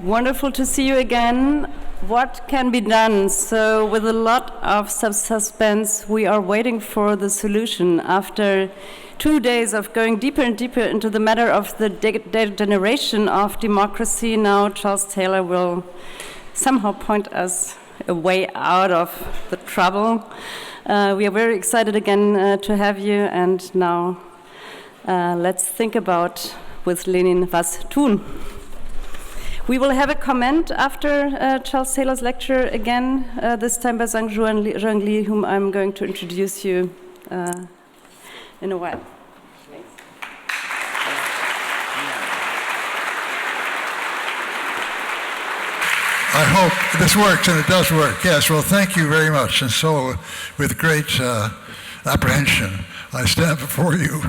Wonderful to see you again. What can be done? So with a lot of suspense, we are waiting for the solution. After 2 days of going deeper and deeper into the matter of the degeneration of democracy, now Charles Taylor will somehow point us a way out of the trouble. We are very excited again to have you, and now let's think about with Lenin was tun. We will have a comment after Charles Taylor's lecture again, this time by Zhang Zhu and Zheng Li, whom I'm going to introduce you in a while. I hope this works, and it does work. Yes, well, thank you very much. And so, with great apprehension, I stand before you,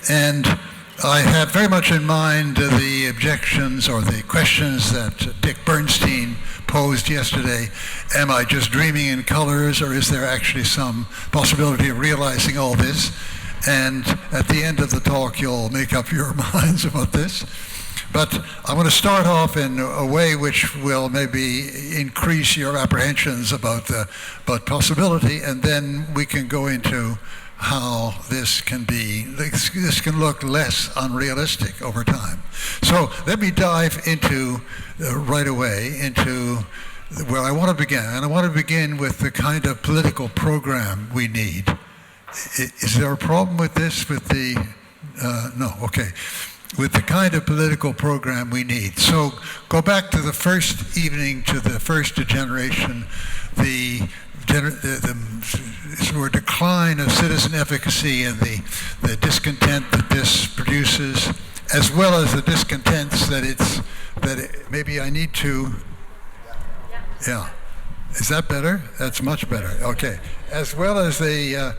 and I have very much in mind the objections or the questions that Dick Bernstein posed yesterday. Am I just dreaming in colors, or is there actually some possibility of realizing all this? And at the end of the talk, you'll make up your minds about this. But I want to start off in a way which will maybe increase your apprehensions about possibility, and then we can go into how this can look less unrealistic over time. So let me dive into right away into where I want to begin. And I want to begin with the kind of political program we need. Is there a problem with this? With the no, okay. With the kind of political program we need. So go back to the first evening, to the first degeneration, the sort of decline of citizen efficacy and the discontent that this produces, as well as the discontents maybe I need to, yeah. Is that better? That's much better. Okay. As well as the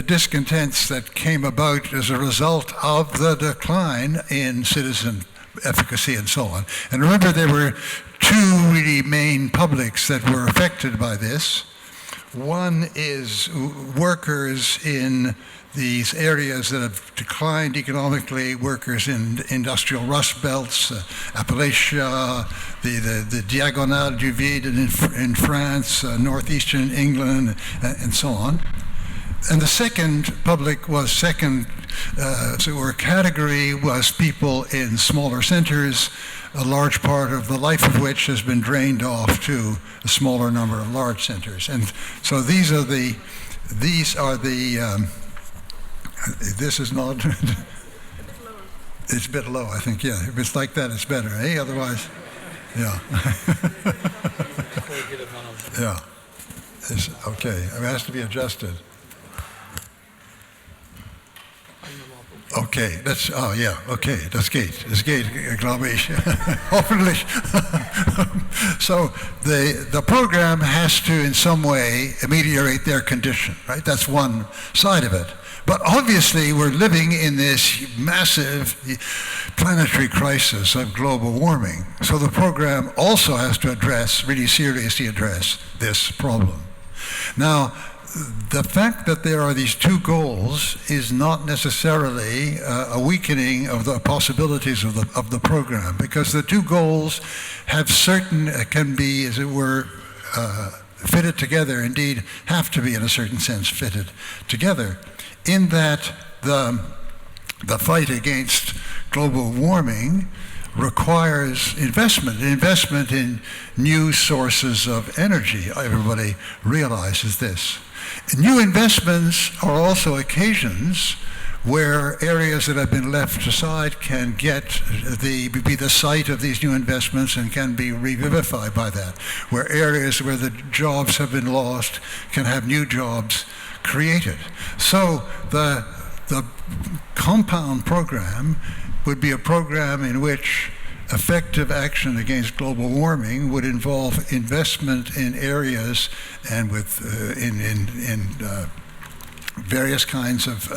discontents that came about as a result of the decline in citizen efficacy and so on. And remember, there were two really main publics that were affected by this. One is workers in these areas that have declined economically, workers in industrial rust belts, Appalachia, the Diagonale du Vide in France, northeastern England, and so on. And the second public was category was people in smaller centers, a large part of the life of which has been drained off to a smaller number of large centers. And so this is not, it's a bit low, I think, yeah. If it's like that, it's better, eh? Otherwise, yeah. Yeah, it's okay, it has to be adjusted. Okay, das geht, glaube ich, hoffentlich. So the program has to, in some way, ameliorate their condition, right? That's one side of it. But obviously, we're living in this massive planetary crisis of global warming. So the program also has to really seriously address this problem. Now, the fact that there are these two goals is not necessarily a weakening of the possibilities of the program, because the two goals have can be, as it were, fitted together, indeed have to be in a certain sense fitted together, in that the fight against global warming requires investment in new sources of energy. Everybody realizes this. New investments are also occasions where areas that have been left aside can be the site of these new investments and can be revivified by that, where areas where the jobs have been lost can have new jobs created. So the compound program would be a program in which effective action against global warming would involve investment in areas and with in various kinds of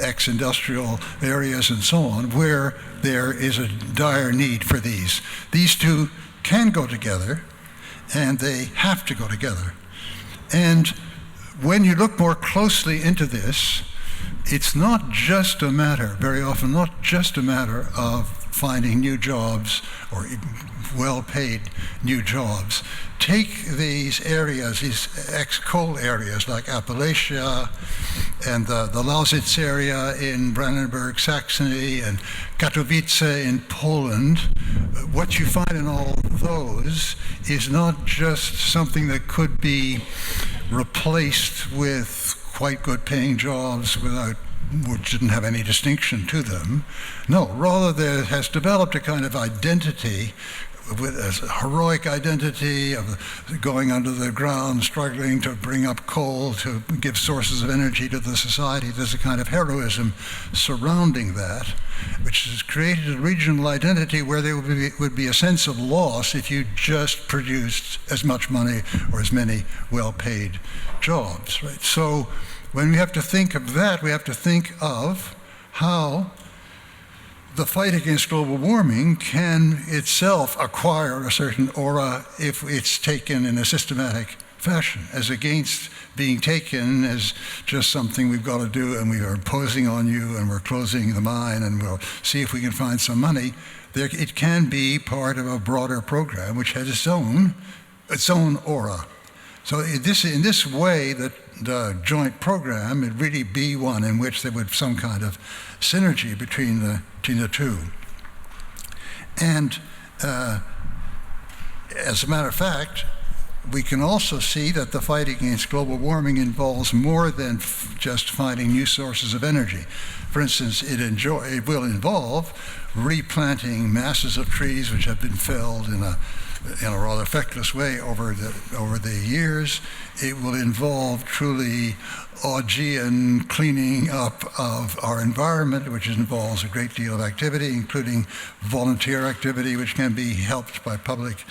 ex-industrial areas and so on, where there is a dire need for these. These two can go together, and they have to go together. And when you look more closely into this, it's not just a matter, very often not just a matter of finding new jobs or well-paid new jobs. Take these areas, these ex-coal areas like Appalachia and the Lausitz area in Brandenburg, Saxony, and Katowice in Poland. What you find in all those is not just something that could be replaced with quite good paying jobs which didn't have any distinction to them. No, rather there has developed a kind of identity, with a heroic identity of going under the ground, struggling to bring up coal to give sources of energy to the society. There's a kind of heroism surrounding that, which has created a regional identity where there would be a sense of loss if you just produced as much money or as many well-paid jobs, right? So when we have to think of that, we have to think of how the fight against global warming can itself acquire a certain aura if it's taken in a systematic fashion, as against being taken as just something we've got to do and we are imposing on you and we're closing the mine and we'll see if we can find some money. It can be part of a broader program which has its own aura. So in this way, that the joint program would really be one in which there would be some kind of synergy between the two. And as a matter of fact, we can also see that the fight against global warming involves more than just finding new sources of energy. For instance, it will involve replanting masses of trees which have been felled in a rather feckless way over the years. It will involve truly Augean cleaning up of our environment, which involves a great deal of activity, including volunteer activity, which can be helped by public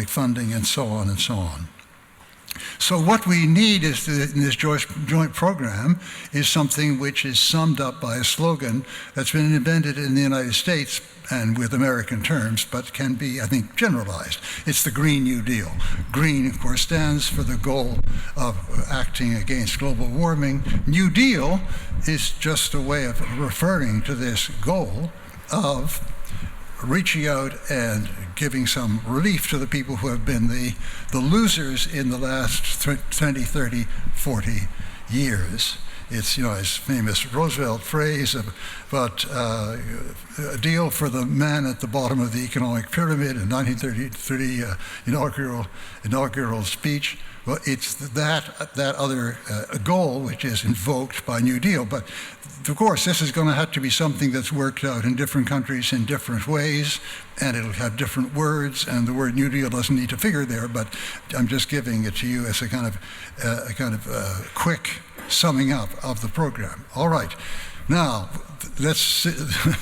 funding, and so on and so on. So what we need in this joint program is something which is summed up by a slogan that's been invented in the United States and with American terms, but can be, I think, generalized. It's the Green New Deal. Green, of course, stands for the goal of acting against global warming. New Deal is just a way of referring to this goal of reaching out and giving some relief to the people who have been the losers in the last 20, 30, 40 years. It's, his famous Roosevelt phrase about a deal for the man at the bottom of the economic pyramid in 1930 inaugural speech. Well, it's that other goal which is invoked by New Deal. But of course, this is going to have to be something that's worked out in different countries in different ways, and it'll have different words, and the word New Deal doesn't need to figure there, but I'm just giving it to you as a kind of quick summing up of the program. All right, now let's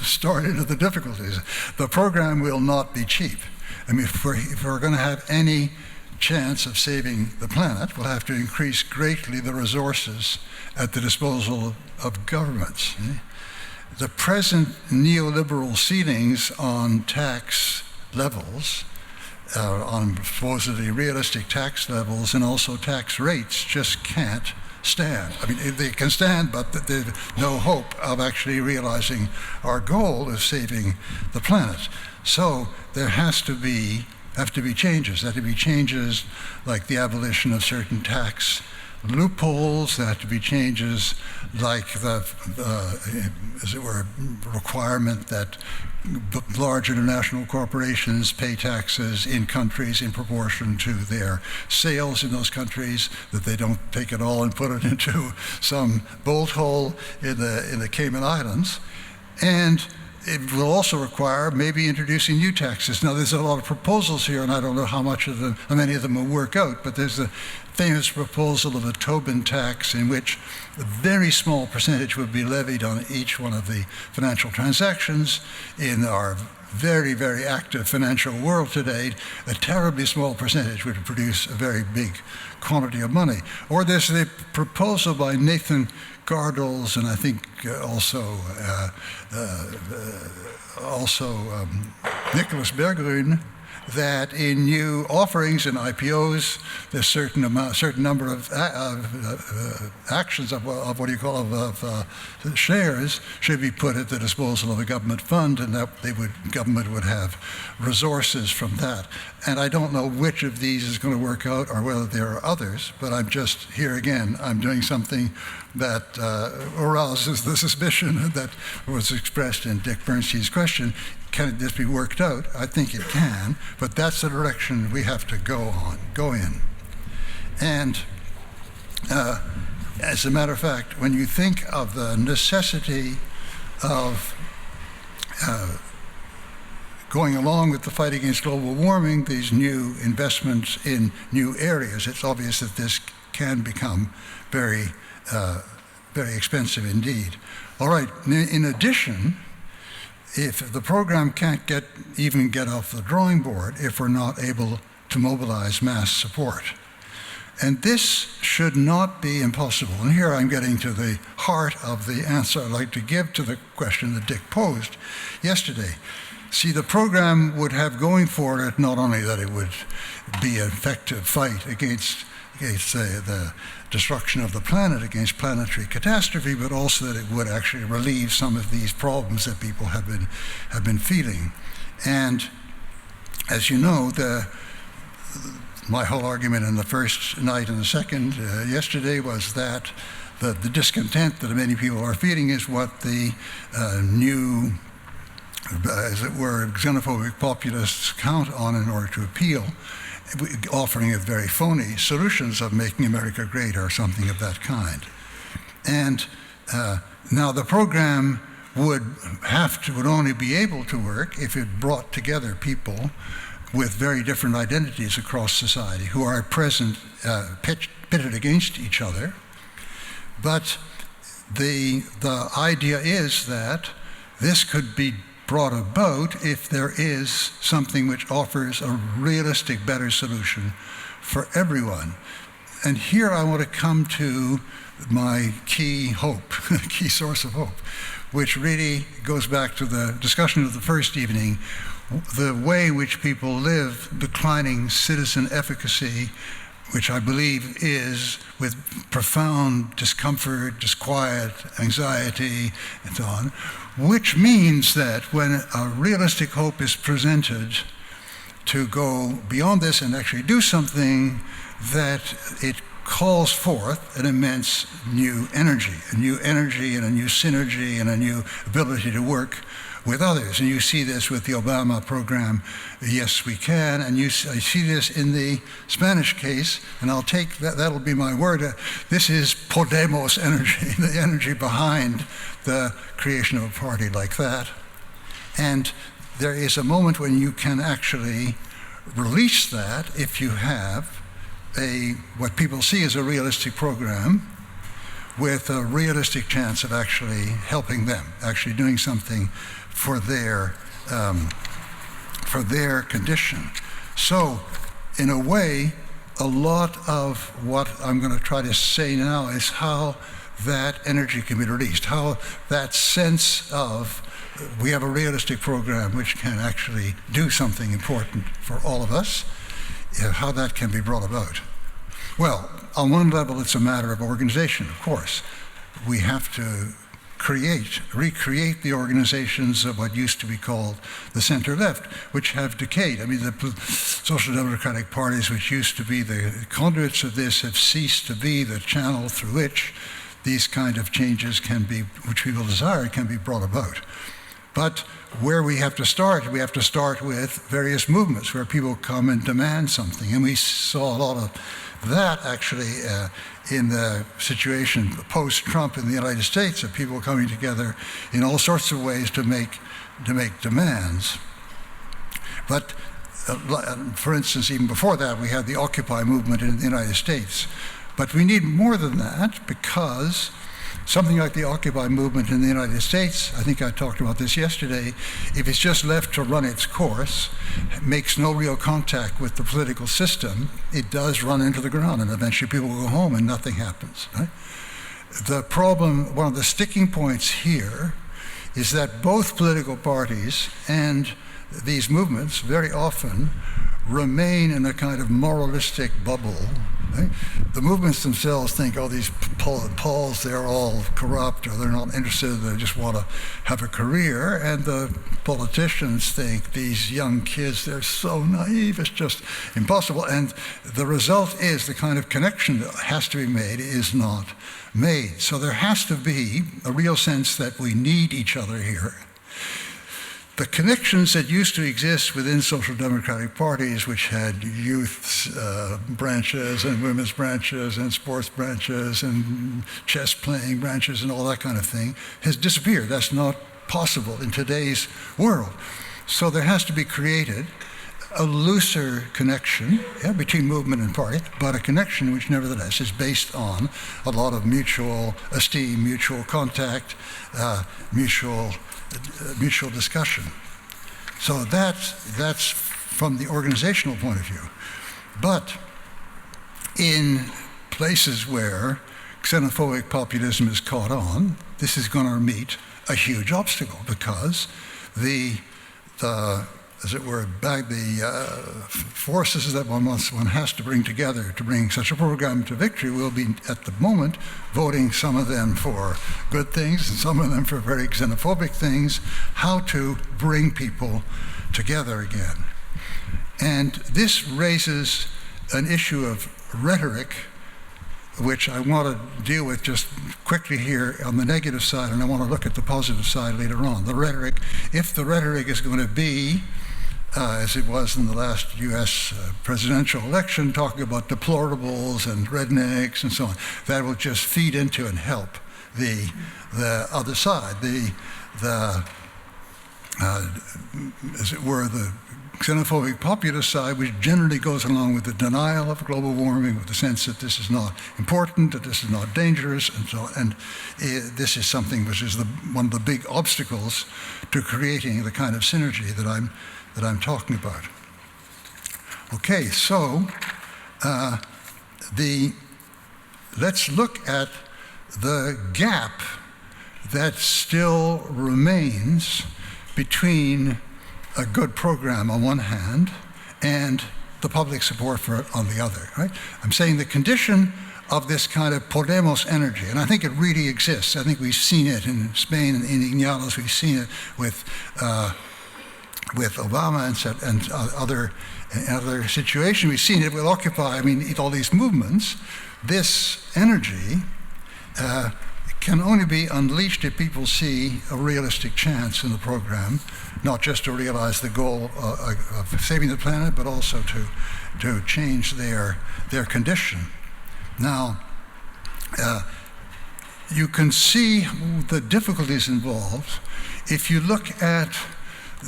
start into the difficulties. The program will not be cheap. I mean, if we're going to have any chance of saving the planet, we'll have to increase greatly the resources at the disposal of governments. The present neoliberal ceilings on tax levels, on supposedly realistic tax levels and also tax rates, just can't stand. I mean, they can stand, but there's no hope of actually realizing our goal of saving the planet. So there have to be changes. There have to be changes like the abolition of certain tax loopholes. There have to be changes like the, as it were, requirement that large international corporations pay taxes in countries in proportion to their sales in those countries, that they don't take it all and put it into some bolt hole in the Cayman Islands. And it will also require maybe introducing new taxes. Now, there's a lot of proposals here, and I don't know how many of them will work out, but there's the famous proposal of a Tobin tax in which a very small percentage would be levied on each one of the financial transactions in our very, very active financial world today. A terribly small percentage would produce a very big quantity of money. Or there's the proposal by Nathan Gardels, and I think also Nicholas Berggren, that in new offerings and IPOs, there's certain number of actions of what do you call shares should be put at the disposal of a government fund, and that government would have resources from that. And I don't know which of these is going to work out or whether there are others, but I'm just here again. I'm doing something that arouses the suspicion that was expressed in Dick Bernstein's question. Can this be worked out? I think it can, but that's the direction we have to go in. And as a matter of fact, when you think of the necessity of going along with the fight against global warming, these new investments in new areas, it's obvious that this can become very, very expensive indeed. All right, in addition, if the program can't even get off the drawing board if we're not able to mobilize mass support. And this should not be impossible. And here I'm getting to the heart of the answer I'd like to give to the question that Dick posed yesterday. See, the program would have going for it not only that it would be an effective fight against the destruction of the planet, against planetary catastrophe, but also that it would actually relieve some of these problems that people have been feeling. And as you know, my whole argument in the first night and the second yesterday was that the discontent that many people are feeling is what the new, as it were, xenophobic populists count on in order to appeal, offering a very phony solutions of making America great or something of that kind. And now the program would only be able to work if it brought together people with very different identities across society who are at present pitted against each other. But the idea is that this could be brought about if there is something which offers a realistic, better solution for everyone. And here I want to come to my key hope, key source of hope, which really goes back to the discussion of the first evening, the way in which people live, declining citizen efficacy, which I believe is with profound discomfort, disquiet, anxiety, and so on, which means that when a realistic hope is presented to go beyond this and actually do something, that it calls forth an immense new energy and a new synergy and a new ability to work with others. And you see this with the Obama program, Yes We Can, and I see this in the Spanish case, and I'll take that, that'll be my word. This is Podemos energy, the energy behind the creation of a party like that. And there is a moment when you can actually release that if you have what people see as a realistic program with a realistic chance of actually helping them, actually doing something for their condition. So, in a way, a lot of what I'm going to try to say now is how that energy can be released, how that sense of we have a realistic program which can actually do something important for all of us, how that can be brought about. Well, on one level, it's a matter of organization, of course. We have to recreate the organizations of what used to be called the center-left, which have decayed. I mean, the social democratic parties, which used to be the conduits of this, have ceased to be the channel through which these kind of changes can be, which people desire, can be brought about. But where we have to start with various movements where people come and demand something. And we saw a lot of that actually in the situation post-Trump in the United States, of people coming together in all sorts of ways to make demands. But for instance, even before that, we had the Occupy movement in the United States. But we need more than that, because something like the Occupy movement in the United States, I think I talked about this yesterday, if it's just left to run its course, makes no real contact with the political system, it does run into the ground, and eventually people will go home and nothing happens. Right? The problem, one of the sticking points here, is that both political parties and these movements very often remain in a kind of moralistic bubble. Right? The movements themselves think, oh, these Pauls, they're all corrupt, or they're not interested, they just want to have a career. And the politicians think, these young kids, they're so naive, it's just impossible. And the result is the kind of connection that has to be made is not made. So there has to be a real sense that we need each other here. The connections that used to exist within social democratic parties, which had youth branches and women's branches and sports branches and chess playing branches and all that kind of thing, has disappeared. That's not possible in today's world. So there has to be created a looser connection between movement and party, but a connection which nevertheless is based on a lot of mutual esteem, mutual contact, mutual discussion. So that's from the organizational point of view. But in places where xenophobic populism is caught on, this is going to meet a huge obstacle, because the as it were, the forces that one has to bring together to bring such a program to victory will be, at the moment, voting some of them for good things and some of them for very xenophobic things, how to bring people together again. And this raises an issue of rhetoric, which I want to deal with just quickly here on the negative side, and I want to look at the positive side later on. The rhetoric, if the rhetoric is going to be, as it was in the last US presidential election, talking about deplorables and rednecks and so on, that will just feed into and help the other side, as it were, the xenophobic populist side, which generally goes along with the denial of global warming, with the sense that this is not important, that this is not dangerous, and so on. And this is something which is one of the big obstacles to creating the kind of synergy that I'm talking about. Okay, so let's look at the gap that still remains between a good program on one hand and the public support for it on the other, right? I'm saying the condition of this kind of Podemos energy, and I think it really exists. I think we've seen it in Spain, in Iñárritu, we've seen it with Obama and other situations. We've seen it with Occupy. I mean, all these movements. This energy can only be unleashed if people see a realistic chance in the program, not just to realize the goal of saving the planet, but also to change their condition. Now, you can see the difficulties involved if you look at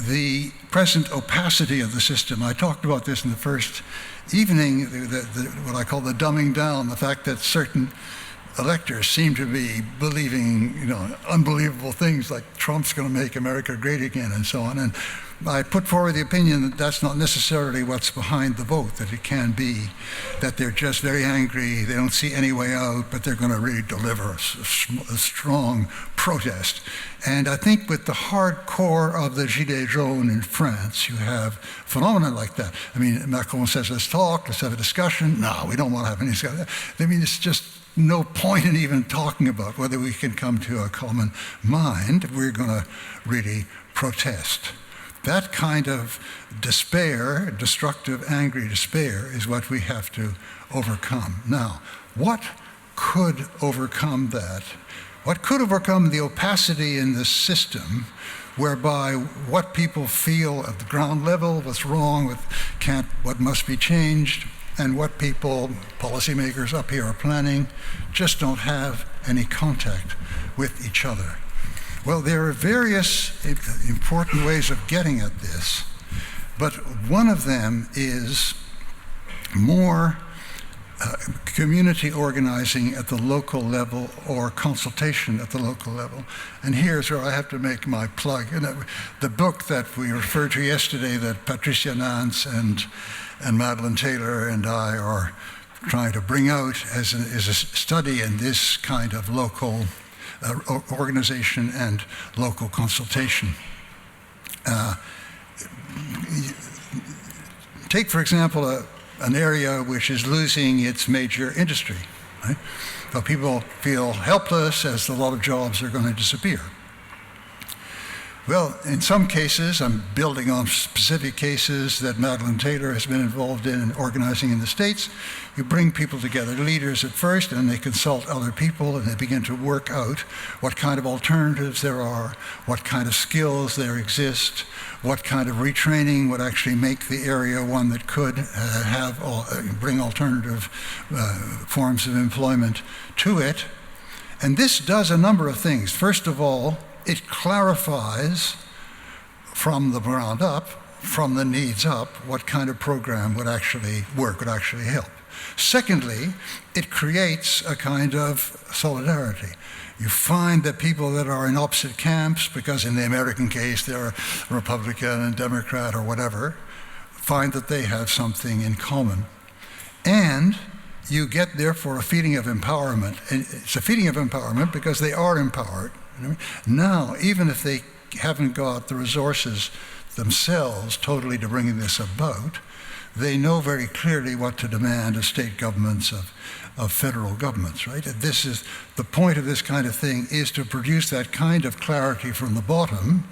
the present opacity of the system. I talked about this in the first evening, what I call the dumbing down, the fact that certain electors seem to be believing, unbelievable things like Trump's going to make America great again and so on. And I put forward the opinion that that's not necessarily what's behind the vote, that it can be that they're just very angry, they don't see any way out, but they're going to really deliver a strong protest. And I think with the hardcore of the Gilets jaunes in France, you have phenomena like that. I mean, Macron says, let's talk, let's have a discussion. No, we don't want to have any discussion. I mean, it's just no point in even talking about whether we can come to a common mind if we're going to really protest. That kind of despair, destructive, angry despair, is what we have to overcome. Now, what could overcome that? What could overcome the opacity in the system whereby what people feel at the ground level, what's wrong with what must be changed, and what people, policymakers up here are planning, just don't have any contact with each other? Well, there are various important ways of getting at this, but one of them is more community organizing at the local level or consultation at the local level. And here's where I have to make my plug. The book that we referred to yesterday that Patricia Nance and Madeline Taylor and I are trying to bring out is a study in this kind of local organization and local consultation. take, for example, an area which is losing its major industry. Right? So people feel helpless as a lot of jobs are going to disappear. Well, in some cases, I'm building on specific cases that Madeleine Taylor has been involved in organizing in the States. You bring people together, leaders at first, and they consult other people, and they begin to work out what kind of alternatives there are, what kind of skills there exist, what kind of retraining would actually make the area one that could bring alternative forms of employment to it. And this does a number of things. First of all, it clarifies from the ground up, from the needs up, what kind of program would actually work, would actually help. Secondly, it creates a kind of solidarity. You find that people that are in opposite camps, because in the American case they're Republican and Democrat or whatever, find that they have something in common. And you get, therefore, a feeling of empowerment. And it's a feeling of empowerment because they are empowered. Now, even if they haven't got the resources themselves totally to bring this about, they know very clearly what to demand of state governments, of federal governments, right? And this is the point of this kind of thing, is to produce that kind of clarity from the bottom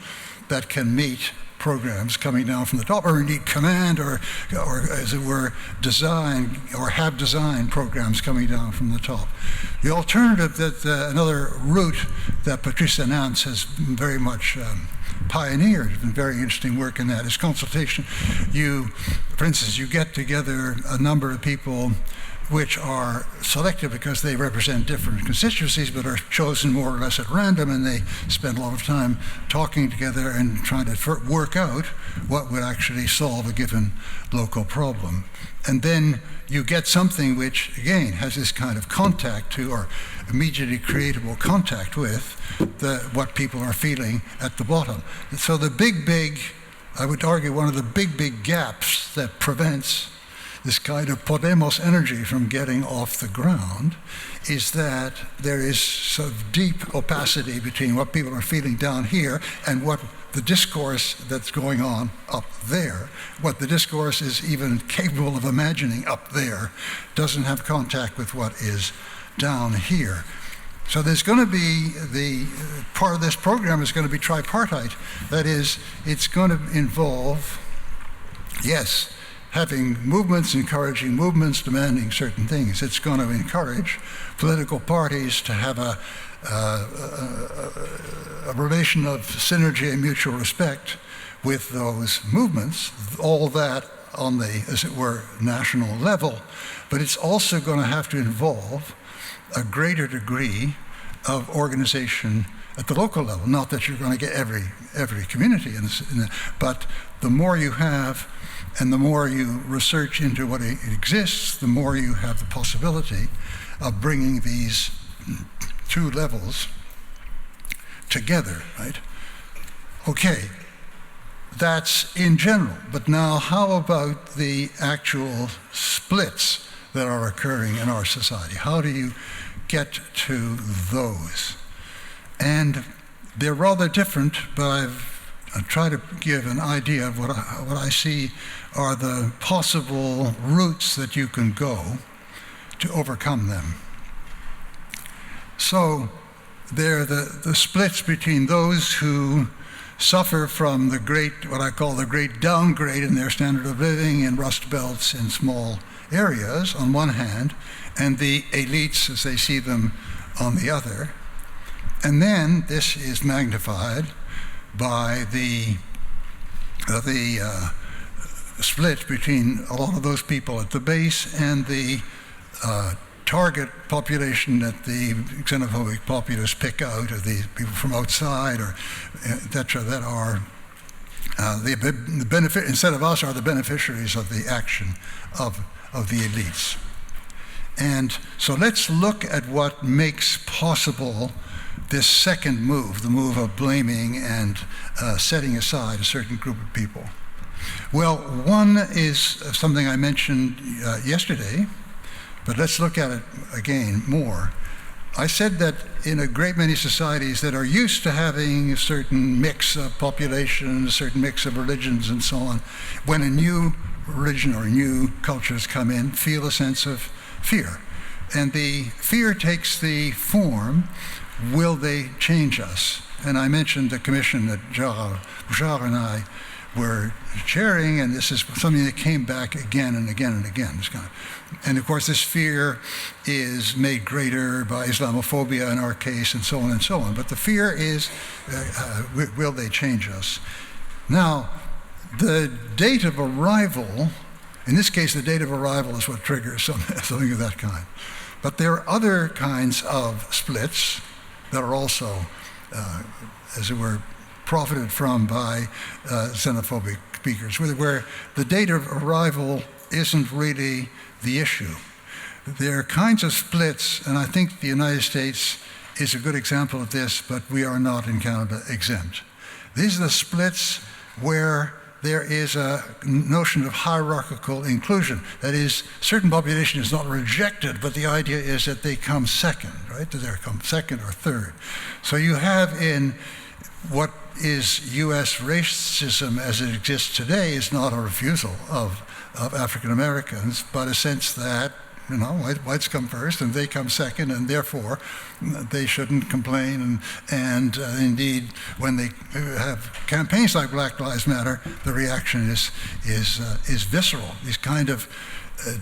that can meet programs coming down from the top, or indeed command, or as it were, design, or have designed programs coming down from the top. The alternative, that another route that Patricia Nance has very much pioneered, and very interesting work in that, is consultation. For instance, you get together a number of people which are selected because they represent different constituencies, but are chosen more or less at random, and they spend a lot of time talking together and trying to work out what would actually solve a given local problem. And then you get something which, again, has this kind of contact to, or immediately creatable contact with, what people are feeling at the bottom. And so the big, I would argue, one of the big gaps that prevents this kind of Podemos energy from getting off the ground is that there is sort of deep opacity between what people are feeling down here and what the discourse that's going on up there. What the discourse is even capable of imagining up there doesn't have contact with what is down here. So there's going to be, the part of this program is going to be tripartite. That is, it's going to involve, yes, having movements, encouraging movements, demanding certain things. It's going to encourage political parties to have a relation of synergy and mutual respect with those movements, all that on the, as it were, national level. But it's also going to have to involve a greater degree of organization at the local level. Not that you're going to get every community, but the more you have, and the more you research into what exists, the more you have the possibility of bringing these two levels together, right? Okay, that's in general. But now how about the actual splits that are occurring in our society? How do you get to those? And they're rather different, but I've tried to give an idea of what I see are the possible routes that you can go to overcome them. So they're the splits between those who suffer from the great, what I call the great downgrade in their standard of living in rust belts in small areas on one hand, and the elites as they see them on the other. And then this is magnified by the split between a lot of those people at the base and the target population that the xenophobic populists pick out, of the people from outside, or etc., that are the benefit, instead of us, are the beneficiaries of the action of the elites. And so let's look at what makes possible this second move, the move of blaming and setting aside a certain group of people. Well, one is something I mentioned yesterday, but let's look at it again more. I said that in a great many societies that are used to having a certain mix of population, a certain mix of religions and so on, when a new religion or new cultures come in, feel a sense of fear. And the fear takes the form, will they change us? And I mentioned the commission that Gerard Bouchard and I were chairing, and this is something that came back again and again and again. And of course, this fear is made greater by Islamophobia in our case, and so on and so on. But the fear is, will they change us? Now, the date of arrival, in this case, the date of arrival is what triggers something of that kind. But there are other kinds of splits that are also, as it were, profited from by xenophobic speakers, where the date of arrival isn't really the issue. There are kinds of splits, and I think the United States is a good example of this, but we are not in Canada exempt. These are the splits where there is a notion of hierarchical inclusion. That is, certain population is not rejected, but the idea is that they come second, right? That they come second or third. So you have in what is U.S. racism as it exists today is not a refusal of African Americans, but a sense that, you know, whites come first and they come second, and therefore they shouldn't complain. And indeed, when they have campaigns like Black Lives Matter, the reaction is visceral. These kind of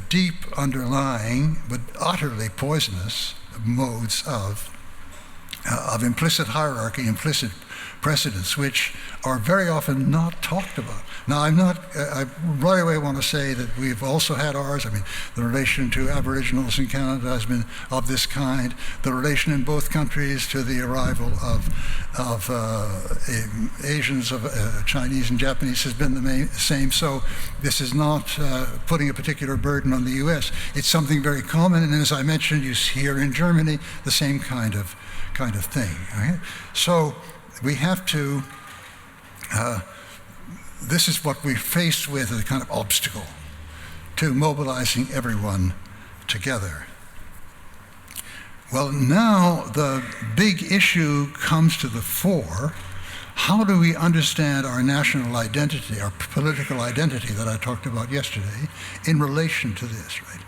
deep underlying but utterly poisonous modes of implicit hierarchy, implicit precedents, which are very often not talked about. Now, I right away want to say that we've also had ours. I mean, the relation to Aboriginals in Canada has been of this kind. The relation in both countries to the arrival of Asians, of Chinese and Japanese has been the same. So this is not putting a particular burden on the U.S. It's something very common, and as I mentioned, you see here in Germany the same kind of thing. Right? So we have to, this is what we're faced with as a kind of obstacle to mobilizing everyone together. Well, now the big issue comes to the fore. How do we understand our national identity, our political identity that I talked about yesterday, in relation to this, right?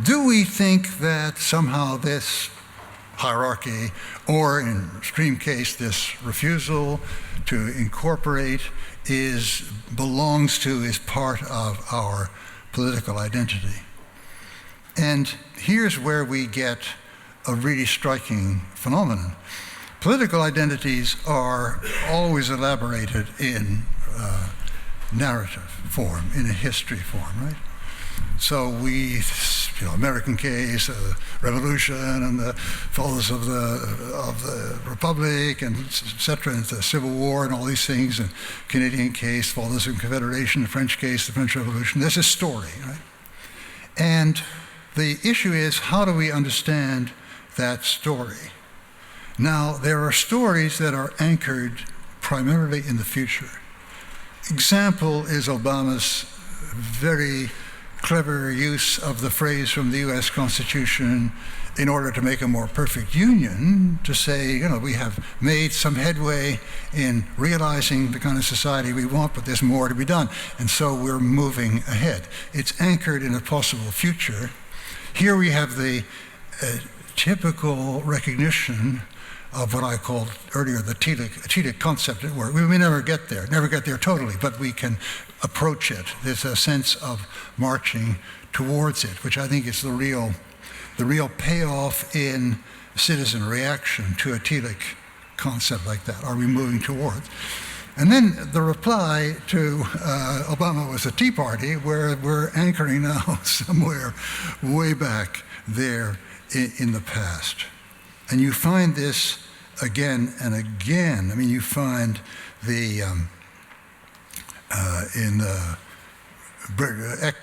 Do we think that somehow this hierarchy, or in extreme case, this refusal to incorporate belongs to, is part of our political identity? And here's where we get a really striking phenomenon. Political identities are always elaborated in narrative form, in a history form, right? So we, American case, revolution, and the falls of the Republic, and et cetera, and the Civil War, and all these things, and Canadian case, falls of Confederation, the French case, the French Revolution. There's a story, right? And the issue is, how do we understand that story? Now, there are stories that are anchored primarily in the future. Example is Obama's very clever use of the phrase from the U.S. Constitution in order to make a more perfect union, to say, we have made some headway in realizing the kind of society we want, but there's more to be done, and so we're moving ahead. It's anchored in a possible future. Here we have the typical recognition of what I called earlier the Telic concept at work. We may never get there totally, but we can approach it. There's a sense of marching towards it, which I think is the real payoff in citizen reaction to a Telic concept like that. Are we moving towards? And then the reply to Obama was a Tea Party, where we're anchoring now somewhere way back there in the past. And you find this again and again. I mean, you find the in the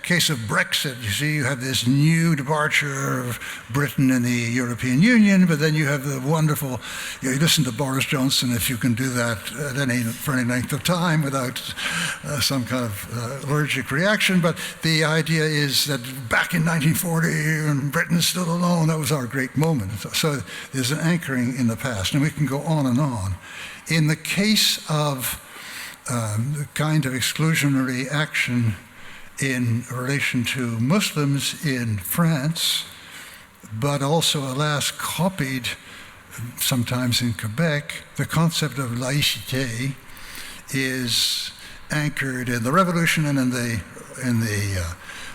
case of Brexit, you see, you have this new departure of Britain in the European Union, but then you have the wonderful, you listen to Boris Johnson, if you can do that for any length of time without some kind of allergic reaction. But the idea is that back in 1940, and Britain's still alone, that was our great moment. So there's an anchoring in the past, and we can go on and on. In the case of the kind of exclusionary action in relation to Muslims in France, but also, alas, copied sometimes in Quebec. The concept of laïcité is anchored in the revolution and in the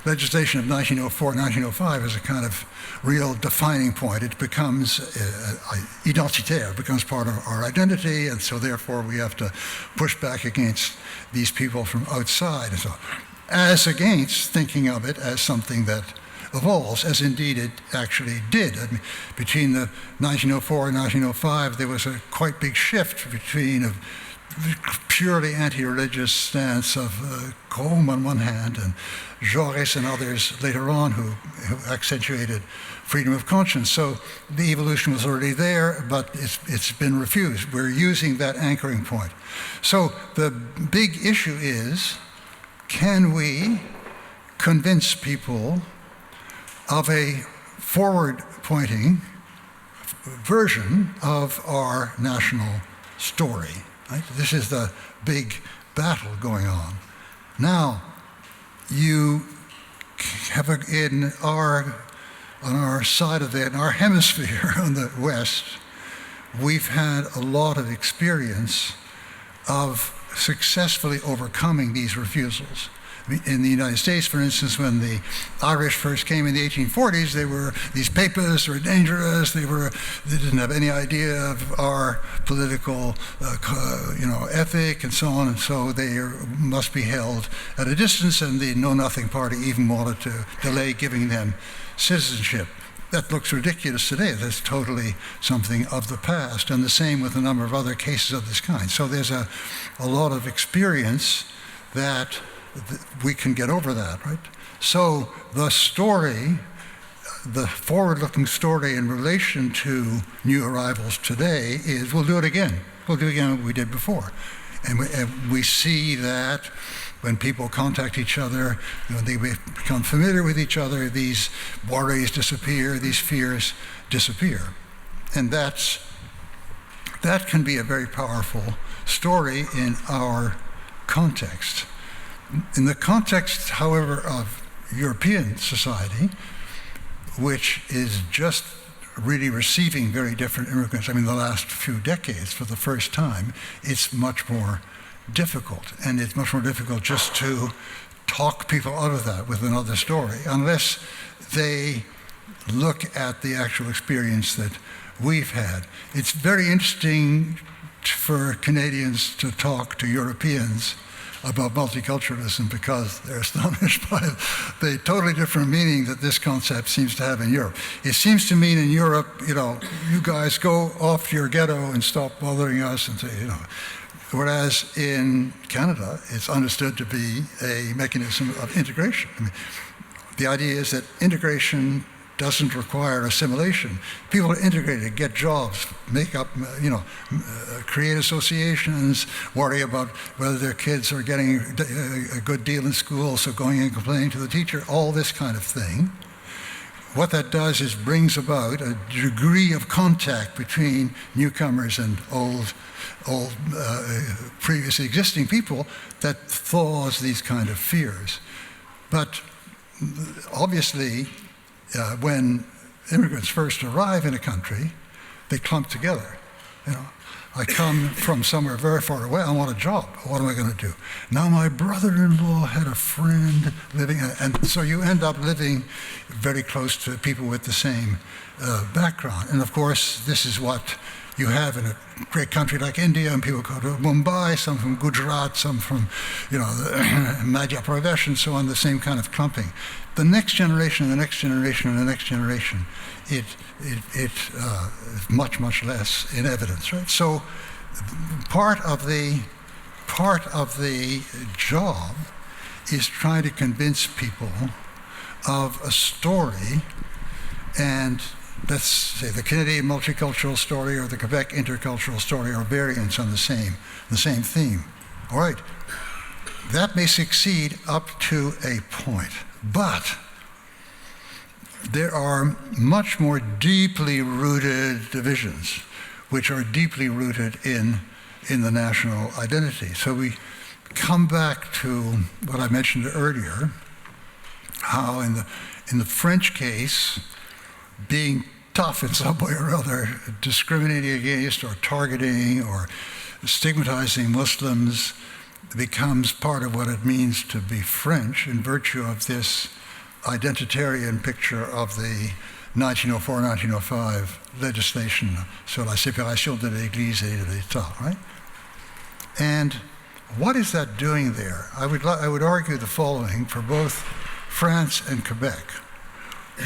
legislation of 1904, 1905 as a kind of real defining point. It becomes identitaire, becomes part of our identity, and so therefore we have to push back against these people from outside, and so as against thinking of it as something that evolves, as indeed it actually did. I mean, between the 1904 and 1905, there was a quite big shift between a purely anti-religious stance of Combes on one hand and Jaurès and others later on who accentuated freedom of conscience. So the evolution was already there, but it's been refused. We're using that anchoring point. So the big issue is, can we convince people of a forward-pointing version of our national story? Right? This is the big battle going on. Now, you have on our side of it, in our hemisphere on the West, we've had a lot of experience of successfully overcoming these refusals. In the United States, for instance, when the Irish first came in the 1840s, these papists were dangerous. They didn't have any idea of our political, ethic and so on, and so they must be held at a distance. And the Know Nothing Party even wanted to delay giving them citizenship. That looks ridiculous today. That's totally something of the past, and the same with a number of other cases of this kind. So there's a lot of experience that we can get over that, right? So the story, the forward-looking story in relation to new arrivals today is, we'll do it again. We'll do again what we did before. And we see that when people contact each other, when they become familiar with each other, these worries disappear, these fears disappear. And that can be a very powerful story in our context. In the context, however, of European society, which is just really receiving very different immigrants, I mean, the last few decades, for the first time, it's much more difficult. And it's much more difficult just to talk people out of that with another story, unless they look at the actual experience that we've had. It's very interesting for Canadians to talk to Europeans about multiculturalism because they're astonished by the totally different meaning that this concept seems to have in Europe. It seems to mean in Europe, you guys go off to your ghetto and stop bothering us and say, whereas in Canada, it's understood to be a mechanism of integration. I mean, the idea is that integration doesn't require assimilation. People are integrated, get jobs, make up, create associations, worry about whether their kids are getting a good deal in school, so going and complaining to the teacher, all this kind of thing. What that does is brings about a degree of contact between newcomers and old previously existing people that thaws these kind of fears. But obviously, when immigrants first arrive in a country, they clump together. I come from somewhere very far away, I want a job. What am I going to do? Now my brother-in-law had a friend living, and so you end up living very close to people with the same background. And of course, this is what you have in a great country like India, and people go to Mumbai, some from Gujarat, some from, Madhya Pradesh, and so on, the same kind of clumping. The next generation, and the next generation, and the next generation, it's much, much less in evidence, right? So part of the job is trying to convince people of a story, and let's say the Canadian multicultural story or the Quebec intercultural story are variants on the same theme. All right, that may succeed up to a point, but there are much more deeply rooted divisions, which are deeply rooted in the national identity. So we come back to what I mentioned earlier, how in the French case, being tough in some way or other, discriminating against or targeting or stigmatizing Muslims becomes part of what it means to be French in virtue of this identitarian picture of the 1904-1905 legislation sur la séparation de l'Église et de l'État, right? And what is that doing there? I would argue the following for both France and Quebec.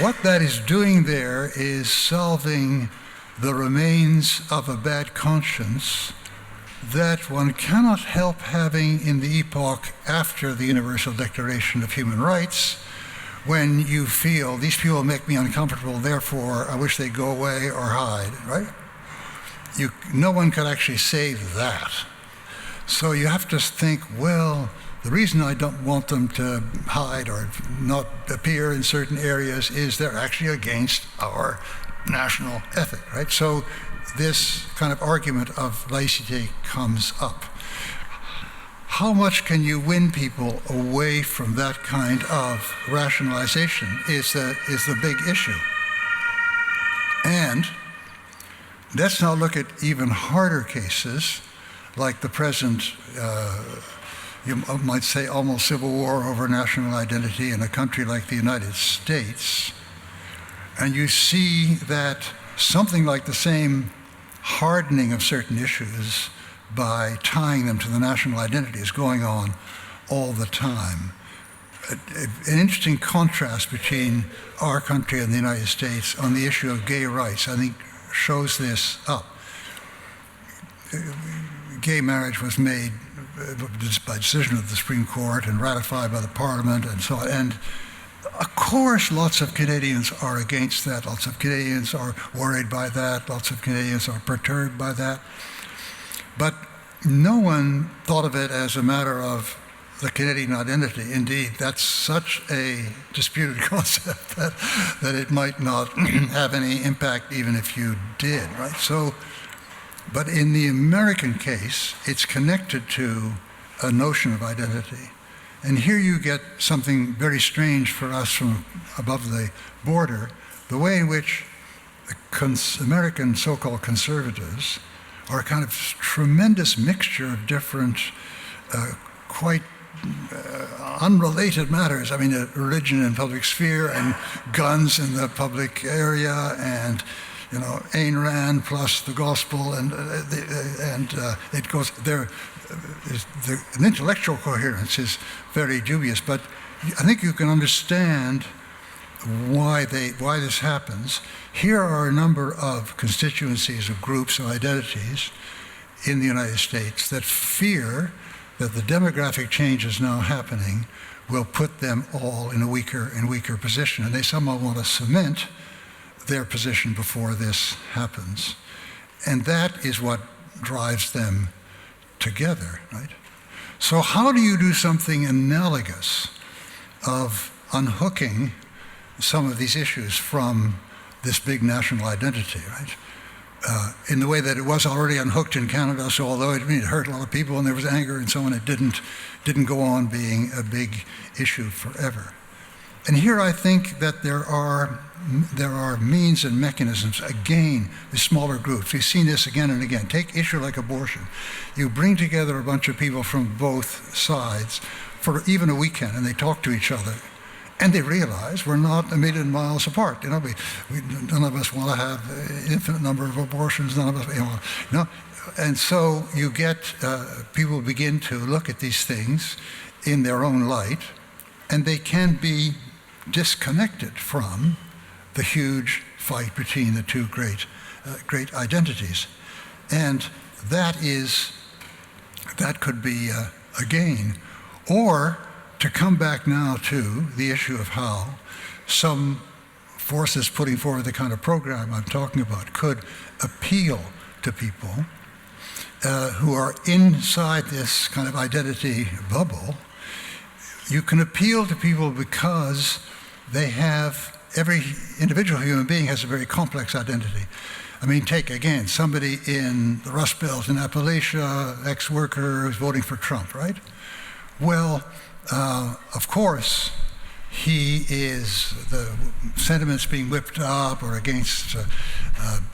What that is doing there is solving the remains of a bad conscience that one cannot help having in the epoch after the Universal Declaration of Human Rights, when you feel these people make me uncomfortable, therefore I wish they'd go away or hide, right? No one could actually say that. So you have to think, well, the reason I don't want them to hide or not appear in certain areas is they're actually against our national ethic, right? So this kind of argument of laïcité comes up. How much can you win people away from that kind of rationalization is the big issue. And let's now look at even harder cases, like the present, you might say almost civil war over national identity in a country like the United States. And you see that something like the same hardening of certain issues by tying them to the national identity is going on all the time. An interesting contrast between our country and the United States on the issue of gay rights, I think, shows this up. Gay marriage was made by decision of the Supreme Court and ratified by the Parliament and so on. And of course, lots of Canadians are against that. Lots of Canadians are worried by that. Lots of Canadians are perturbed by that. But no one thought of it as a matter of the Canadian identity. Indeed, that's such a disputed concept that it might not have any impact even if you did, right? So, but in the American case, it's connected to a notion of identity. And here you get something very strange for us from above the border, the way in which the American so-called conservatives are a kind of tremendous mixture of different, quite unrelated matters. I mean, religion in public sphere and guns in the public area, and Ayn Rand plus the gospel, and it goes there. The intellectual coherence is very dubious, but I think you can understand why this happens. Here are a number of constituencies of groups of identities in the United States that fear that the demographic changes now happening will put them all in a weaker and weaker position, and they somehow want to cement their position before this happens. And that is what drives them together, right? So how do you do something analogous of unhooking some of these issues from this big national identity, right? In the way that it was already unhooked in Canada, so although it hurt a lot of people and there was anger and so on, it didn't go on being a big issue forever. And here I think that there are means and mechanisms, again, with smaller groups. We've seen this again and again. Take issue like abortion. You bring together a bunch of people from both sides for even a weekend, and they talk to each other, and they realize we're not a million miles apart. None of us want to have an infinite number of abortions. None of us, And so you get people begin to look at these things in their own light, and they can be disconnected from the huge fight between the two great identities. And that could be a gain. Or to come back now to the issue of how some forces putting forward the kind of program I'm talking about could appeal to people who are inside this kind of identity bubble. You can appeal to people because every individual human being has a very complex identity. I mean, take again, somebody in the Rust Belt in Appalachia, ex-worker who's voting for Trump, right? Well, of course, he is the sentiments being whipped up, or against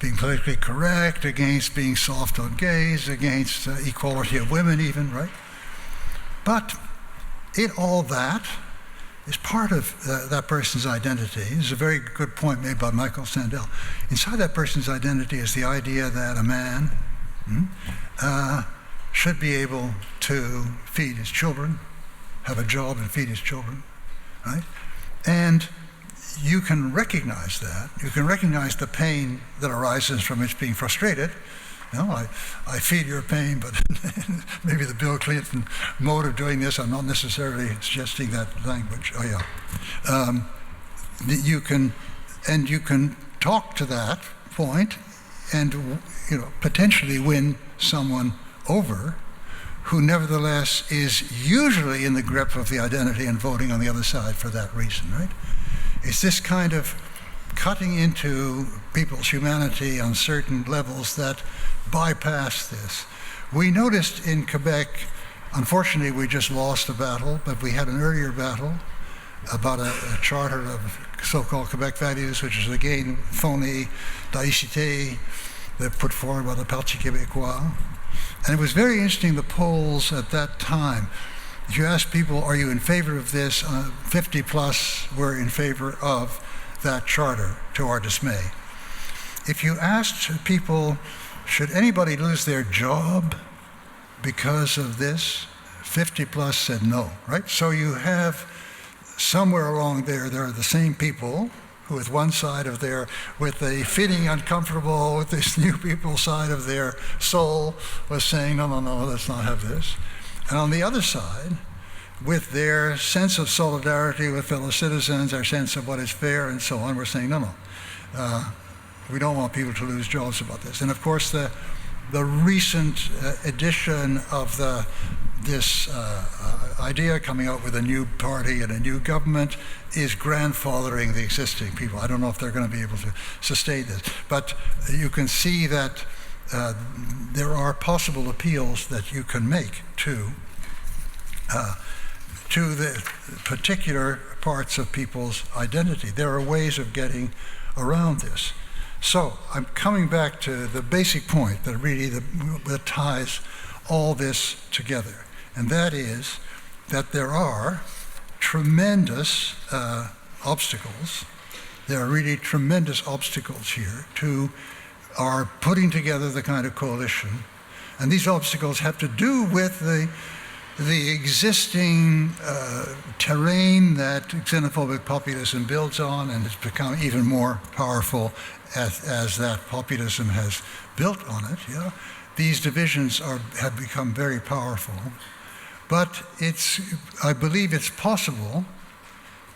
being politically correct, against being soft on gays, against equality of women even, right? But all that is part of that person's identity. This is a very good point made by Michael Sandel. Inside that person's identity is the idea that a man should be able to feed his children, have a job and feed his children, right? And you can recognize that. You can recognize the pain that arises from its being frustrated. You know, I feel your pain, but maybe the Bill Clinton mode of doing this, I'm not necessarily suggesting that language. Oh yeah. You can talk to that point and, you know, potentially win someone over who nevertheless is usually in the grip of the identity and voting on the other side for that reason, right? It's this kind of cutting into people's humanity on certain levels that bypass this. We noticed in Quebec, unfortunately we just lost a battle, but we had an earlier battle about a charter of so-called Quebec values, which is again phony laïcité, that put forward by the Parti Québécois. And it was very interesting, the polls at that time. If you ask people, are you in favor of this, 50 plus were in favor of that charter, to our dismay. If you asked people, should anybody lose their job because of this, 50 plus said no, right? So you have somewhere along there are the same people who with one side of with the feeling uncomfortable with this new people side of their soul was saying, no, let's not have this. And on the other side, with their sense of solidarity with fellow citizens, our sense of what is fair and so on, we're saying, no, we don't want people to lose jobs about this. And of course, the recent edition of this idea coming out with a new party and a new government is grandfathering the existing people. I don't know if they're going to be able to sustain this, but you can see that there are possible appeals that you can make to the particular parts of people's identity. There are ways of getting around this. So I'm coming back to the basic point that really that ties all this together, and that is that there are tremendous obstacles. There are really tremendous obstacles here to our putting together the kind of coalition, and these obstacles have to do with the existing terrain that xenophobic populism builds on, and it's become even more powerful as that populism has built on it. You know? These divisions have become very powerful, but I believe it's possible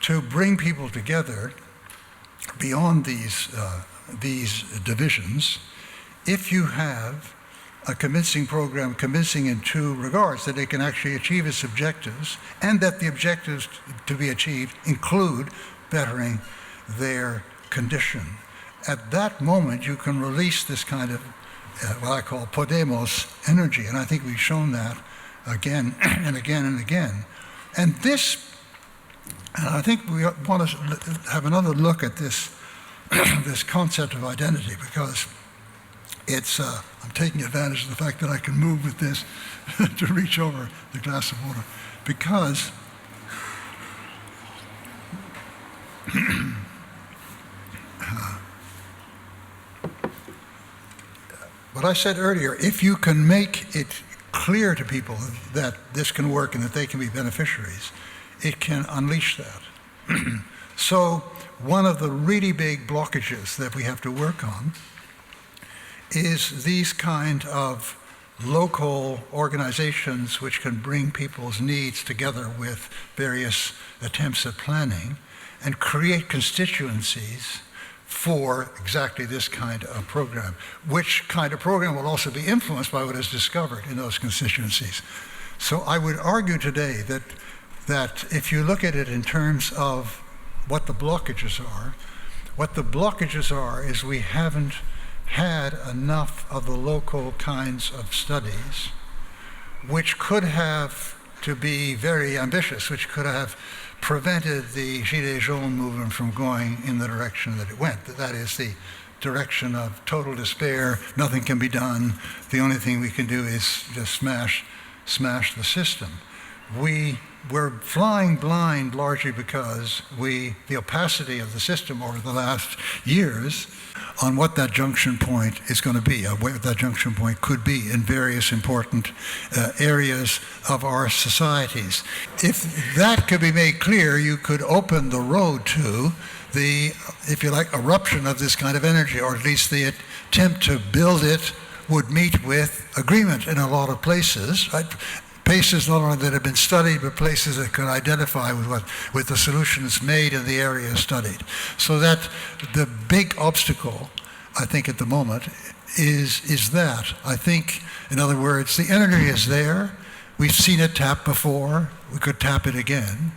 to bring people together beyond these divisions if you have a convincing program, convincing in two regards: that it can actually achieve its objectives, and that the objectives to be achieved include bettering their condition. At that moment, you can release this kind of what I call Podemos energy, and I think we've shown that again and again and again. And I think we want to have another look at this this concept of identity, because it's I'm taking advantage of the fact that I can move with this to reach over the glass of water, because what I said earlier, if you can make it clear to people that this can work and that they can be beneficiaries, it can unleash that. So one of the really big blockages that we have to work on is these kind of local organizations which can bring people's needs together with various attempts at planning and create constituencies for exactly this kind of program, which kind of program will also be influenced by what is discovered in those constituencies. So I would argue today that if you look at it in terms of what the blockages are is we haven't had enough of the local kinds of studies which could have to be very ambitious, which could have prevented the Gilets jaunes movement from going in the direction that it went. That is the direction of total despair, nothing can be done, the only thing we can do is just smash the system. We were flying blind largely because the opacity of the system over the last years on what that junction point is going to be, where that junction point could be in various important areas of our societies. If that could be made clear, you could open the road to the, if you like, eruption of this kind of energy, or at least the attempt to build it would meet with agreement in a lot of places, right? Places not only that have been studied, but places that can identify with the solutions made in the area studied. So that the big obstacle, I think, at the moment is that. I think, in other words, the energy is there. We've seen it tapped before. We could tap it again.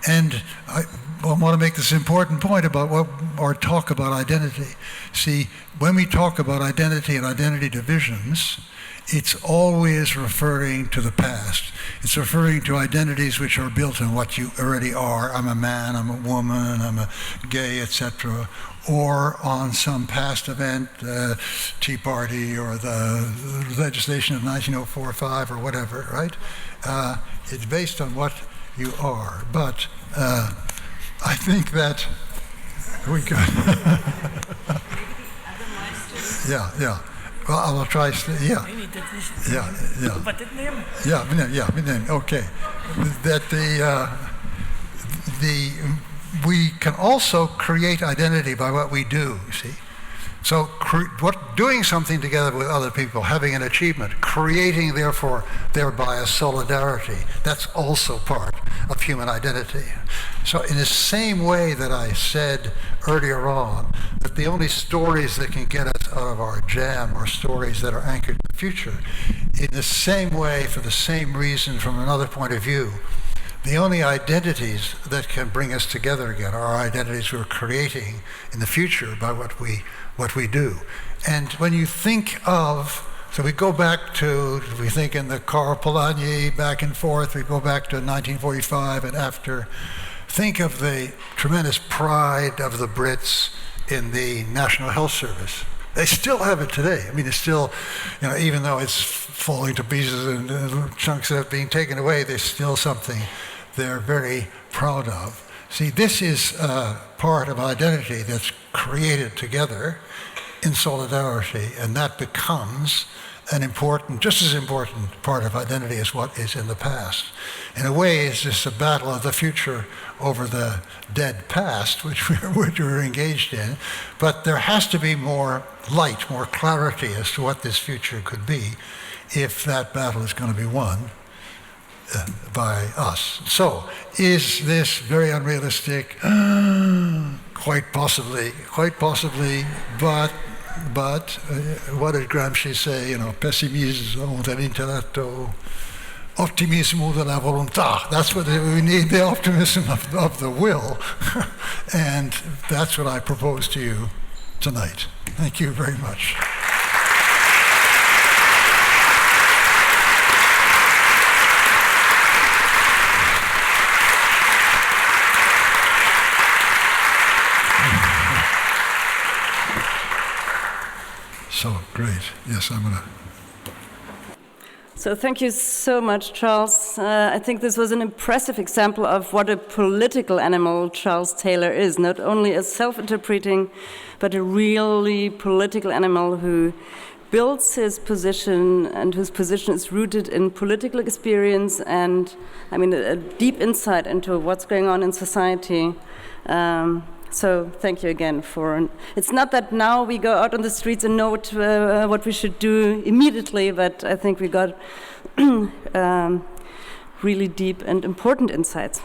And I want to make this important point about our talk about identity. See, when we talk about identity and identity divisions, it's always referring to the past. It's referring to identities which are built on what you already are. I'm a man, I'm a woman, I'm a gay, etc. Or on some past event, Tea Party or the legislation of 1904-5 or whatever, right? It's based on what you are. But I think that we could... Yeah. Well, I will try. Yeah. Okay. That we can also create identity by what we do. See, so doing something together with other people, having an achievement, creating thereby a solidarity. That's also part of human identity. So in the same way that I said earlier on that the only stories that can get us out of our jam are stories that are anchored in the future, in the same way, for the same reason, from another point of view, the only identities that can bring us together again are identities we're creating in the future by what we do. And when you think of, so we go back to, we think in the Karl Polanyi back and forth, we go back to 1945 and after. Think of the tremendous pride of the Brits in the National Health Service. They still have it today. I mean, it's still, even though it's falling to pieces and chunks of it being taken away, there's still something they're very proud of. See, this is part of identity that's created together in solidarity, and that becomes an important, just as important part of identity as what is in the past. In a way, it's just a battle of the future over the dead past, which we're engaged in. But there has to be more light, more clarity as to what this future could be if that battle is going to be won by us. So, is this very unrealistic? Quite possibly, but what did Gramsci say? Pessimismo dell'intelletto, optimismo della volontà. That's what we need, the optimism of the will. And that's what I propose to you tonight. Thank you very much. So great. Yes, I'm going to. So thank you so much, Charles. I think this was an impressive example of what a political animal Charles Taylor is, not only a self-interpreting, but a really political animal who builds his position and whose position is rooted in political experience and, a deep insight into what's going on in society. So thank you again for. It's not that now we go out on the streets and know what we should do immediately, but I think we got really deep and important insights.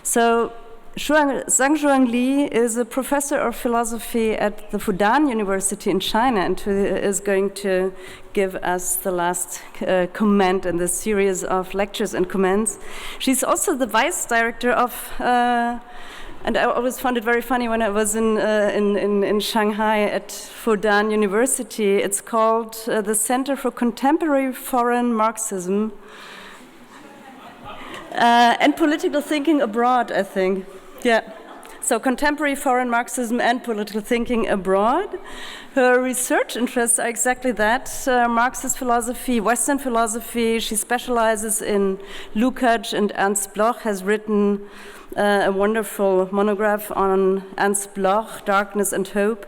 So Zhang Li is a professor of philosophy at the Fudan University in China, and who is going to give us the last comment in this series of lectures and comments. She's also the vice director of. And I always found it very funny when I was in Shanghai at Fudan University. It's called the Center for Contemporary Foreign Marxism. and political thinking abroad, I think. Yeah. So contemporary foreign Marxism and political thinking abroad. Her research interests are exactly that, Marxist philosophy, Western philosophy. She specializes in Lukács, and Ernst Bloch has written a wonderful monograph on Ernst Bloch, Darkness and Hope.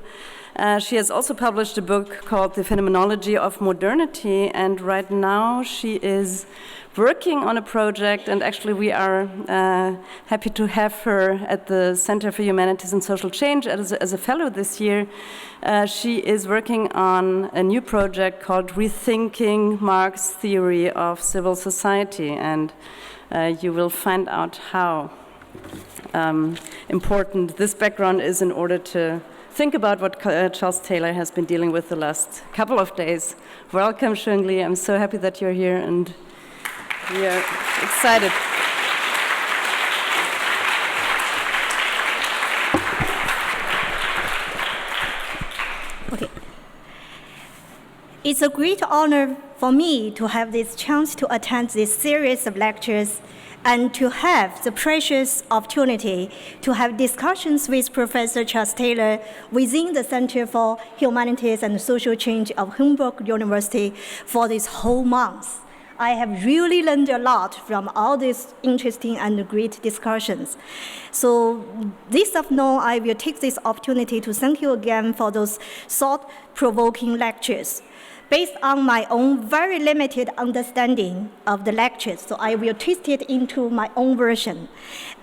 She has also published a book called The Phenomenology of Modernity, and right now she is working on a project, and actually we are happy to have her at the Center for Humanities and Social Change as a fellow this year. She is working on a new project called Rethinking Marx's Theory of Civil Society, and you will find out how important this background is in order to think about what Charles Taylor has been dealing with the last couple of days. Welcome, Shengli. I'm so happy that you're here, and we are excited. Okay. It's a great honor for me to have this chance to attend this series of lectures and to have the precious opportunity to have discussions with Professor Charles Taylor within the Center for Humanities and Social Change of Hamburg University for this whole month. I have really learned a lot from all these interesting and great discussions. So this afternoon, I will take this opportunity to thank you again for those thought-provoking lectures. Based on my own very limited understanding of the lectures, so I will twist it into my own version.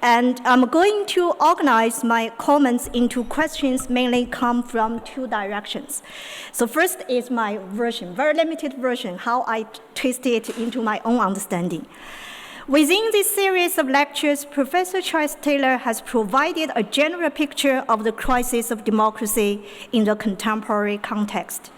And I'm going to organize my comments into questions mainly come from two directions. So first is my version, very limited version, how I twist it into my own understanding. Within this series of lectures, Professor Charles Taylor has provided a general picture of the crisis of democracy in the contemporary context.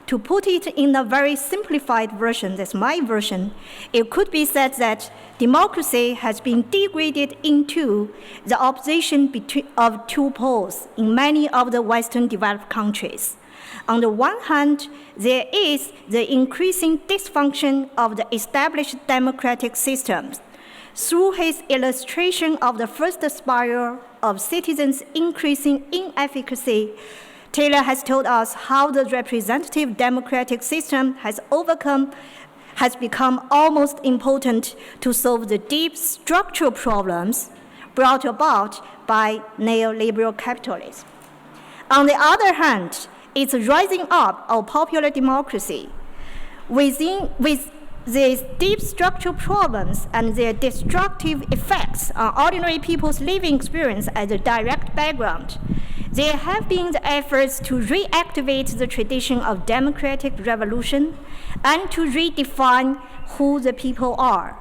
To put it in a very simplified version, that's my version, it could be said that democracy has been degraded into the opposition of two poles in many of the Western developed countries. On the one hand, there is the increasing dysfunction of the established democratic systems. Through his illustration of the first spiral of citizens' increasing inefficacy, Taylor has told us how the representative democratic system has become almost impotent to solve the deep structural problems brought about by neoliberal capitalism. On the other hand, it's rising up of popular democracy. With these deep structural problems and their destructive effects on ordinary people's living experience as a direct background, there have been the efforts to reactivate the tradition of democratic revolution and to redefine who the people are.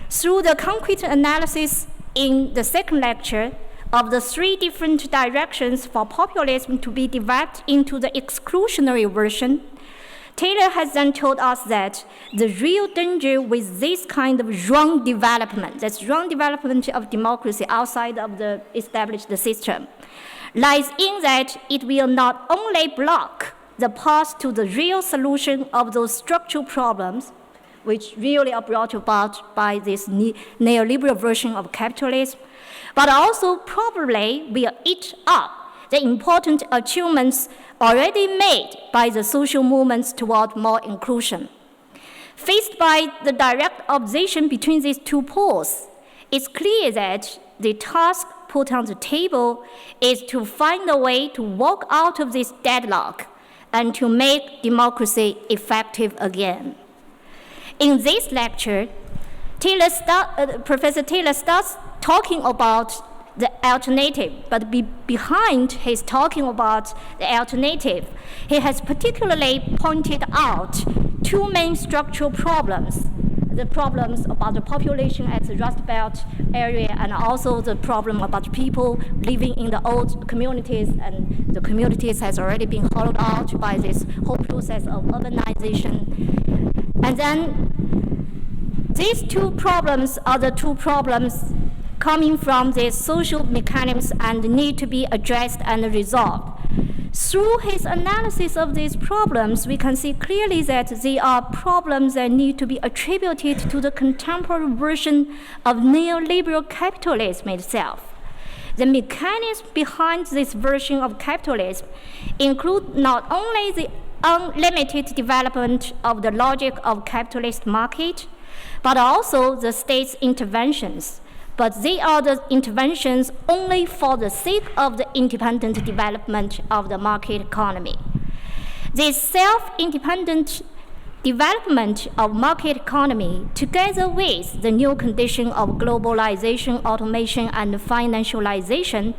Through the concrete analysis in the second lecture of the three different directions for populism to be developed into the exclusionary version, Taylor has then told us that the real danger with this kind of wrong development, that's wrong development of democracy outside of the established system, lies in that it will not only block the path to the real solution of those structural problems, which really are brought about by this neoliberal version of capitalism, but also probably will eat up the important achievements already made by the social movements toward more inclusion. Faced by the direct opposition between these two poles, it's clear that the task put on the table is to find a way to walk out of this deadlock and to make democracy effective again. In this lecture, Professor Taylor starts talking about the alternative, but behind his talking about the alternative, he has particularly pointed out two main structural problems. The problems about the population at the Rust Belt area, and also the problem about people living in the old communities, and the communities has already been hollowed out by this whole process of urbanization. And then these two problems are the two problems coming from the social mechanisms and need to be addressed and resolved. Through his analysis of these problems, we can see clearly that they are problems that need to be attributed to the contemporary version of neoliberal capitalism itself. The mechanisms behind this version of capitalism include not only the unlimited development of the logic of capitalist market, but also the state's interventions. But they are the interventions only for the sake of the independent development of the market economy. This self-independent development of market economy, together with the new condition of globalization, automation, and financialization,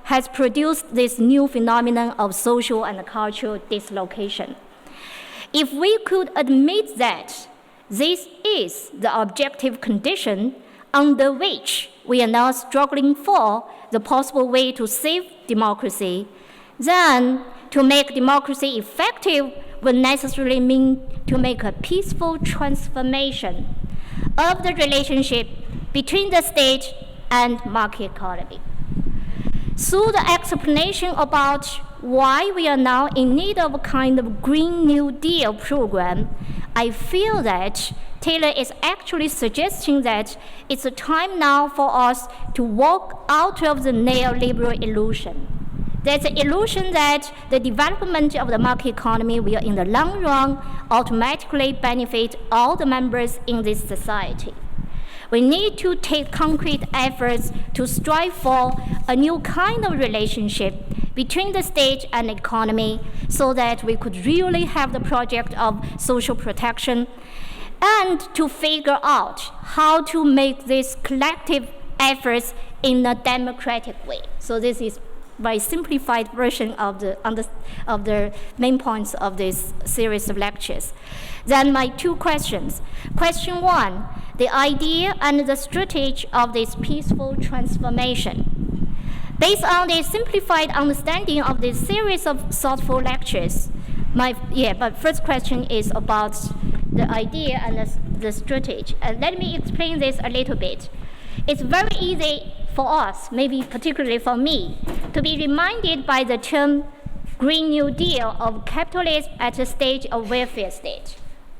has produced this new phenomenon of social and cultural dislocation. If we could admit that this is the objective condition under which we are now struggling for the possible way to save democracy, then to make democracy effective would necessarily mean to make a peaceful transformation of the relationship between the state and market economy. Through the explanation about why we are now in need of a kind of Green New Deal program, I feel that Taylor is actually suggesting that it's a time now for us to walk out of the neoliberal illusion. There's the illusion that the development of the market economy will, in the long run, automatically benefit all the members in this society. We need to take concrete efforts to strive for a new kind of relationship between the state and economy so that we could really have the project of social protection and to figure out how to make these collective efforts in a democratic way. So this is a very simplified version of the main points of this series of lectures. Then my two questions. Question one, the idea and the strategy of this peaceful transformation. Based on the simplified understanding of this series of thoughtful lectures, but first question is about the idea and the strategy. And let me explain this a little bit. It's very easy for us, maybe particularly for me, to be reminded by the term Green New Deal of capitalism at the stage of welfare state,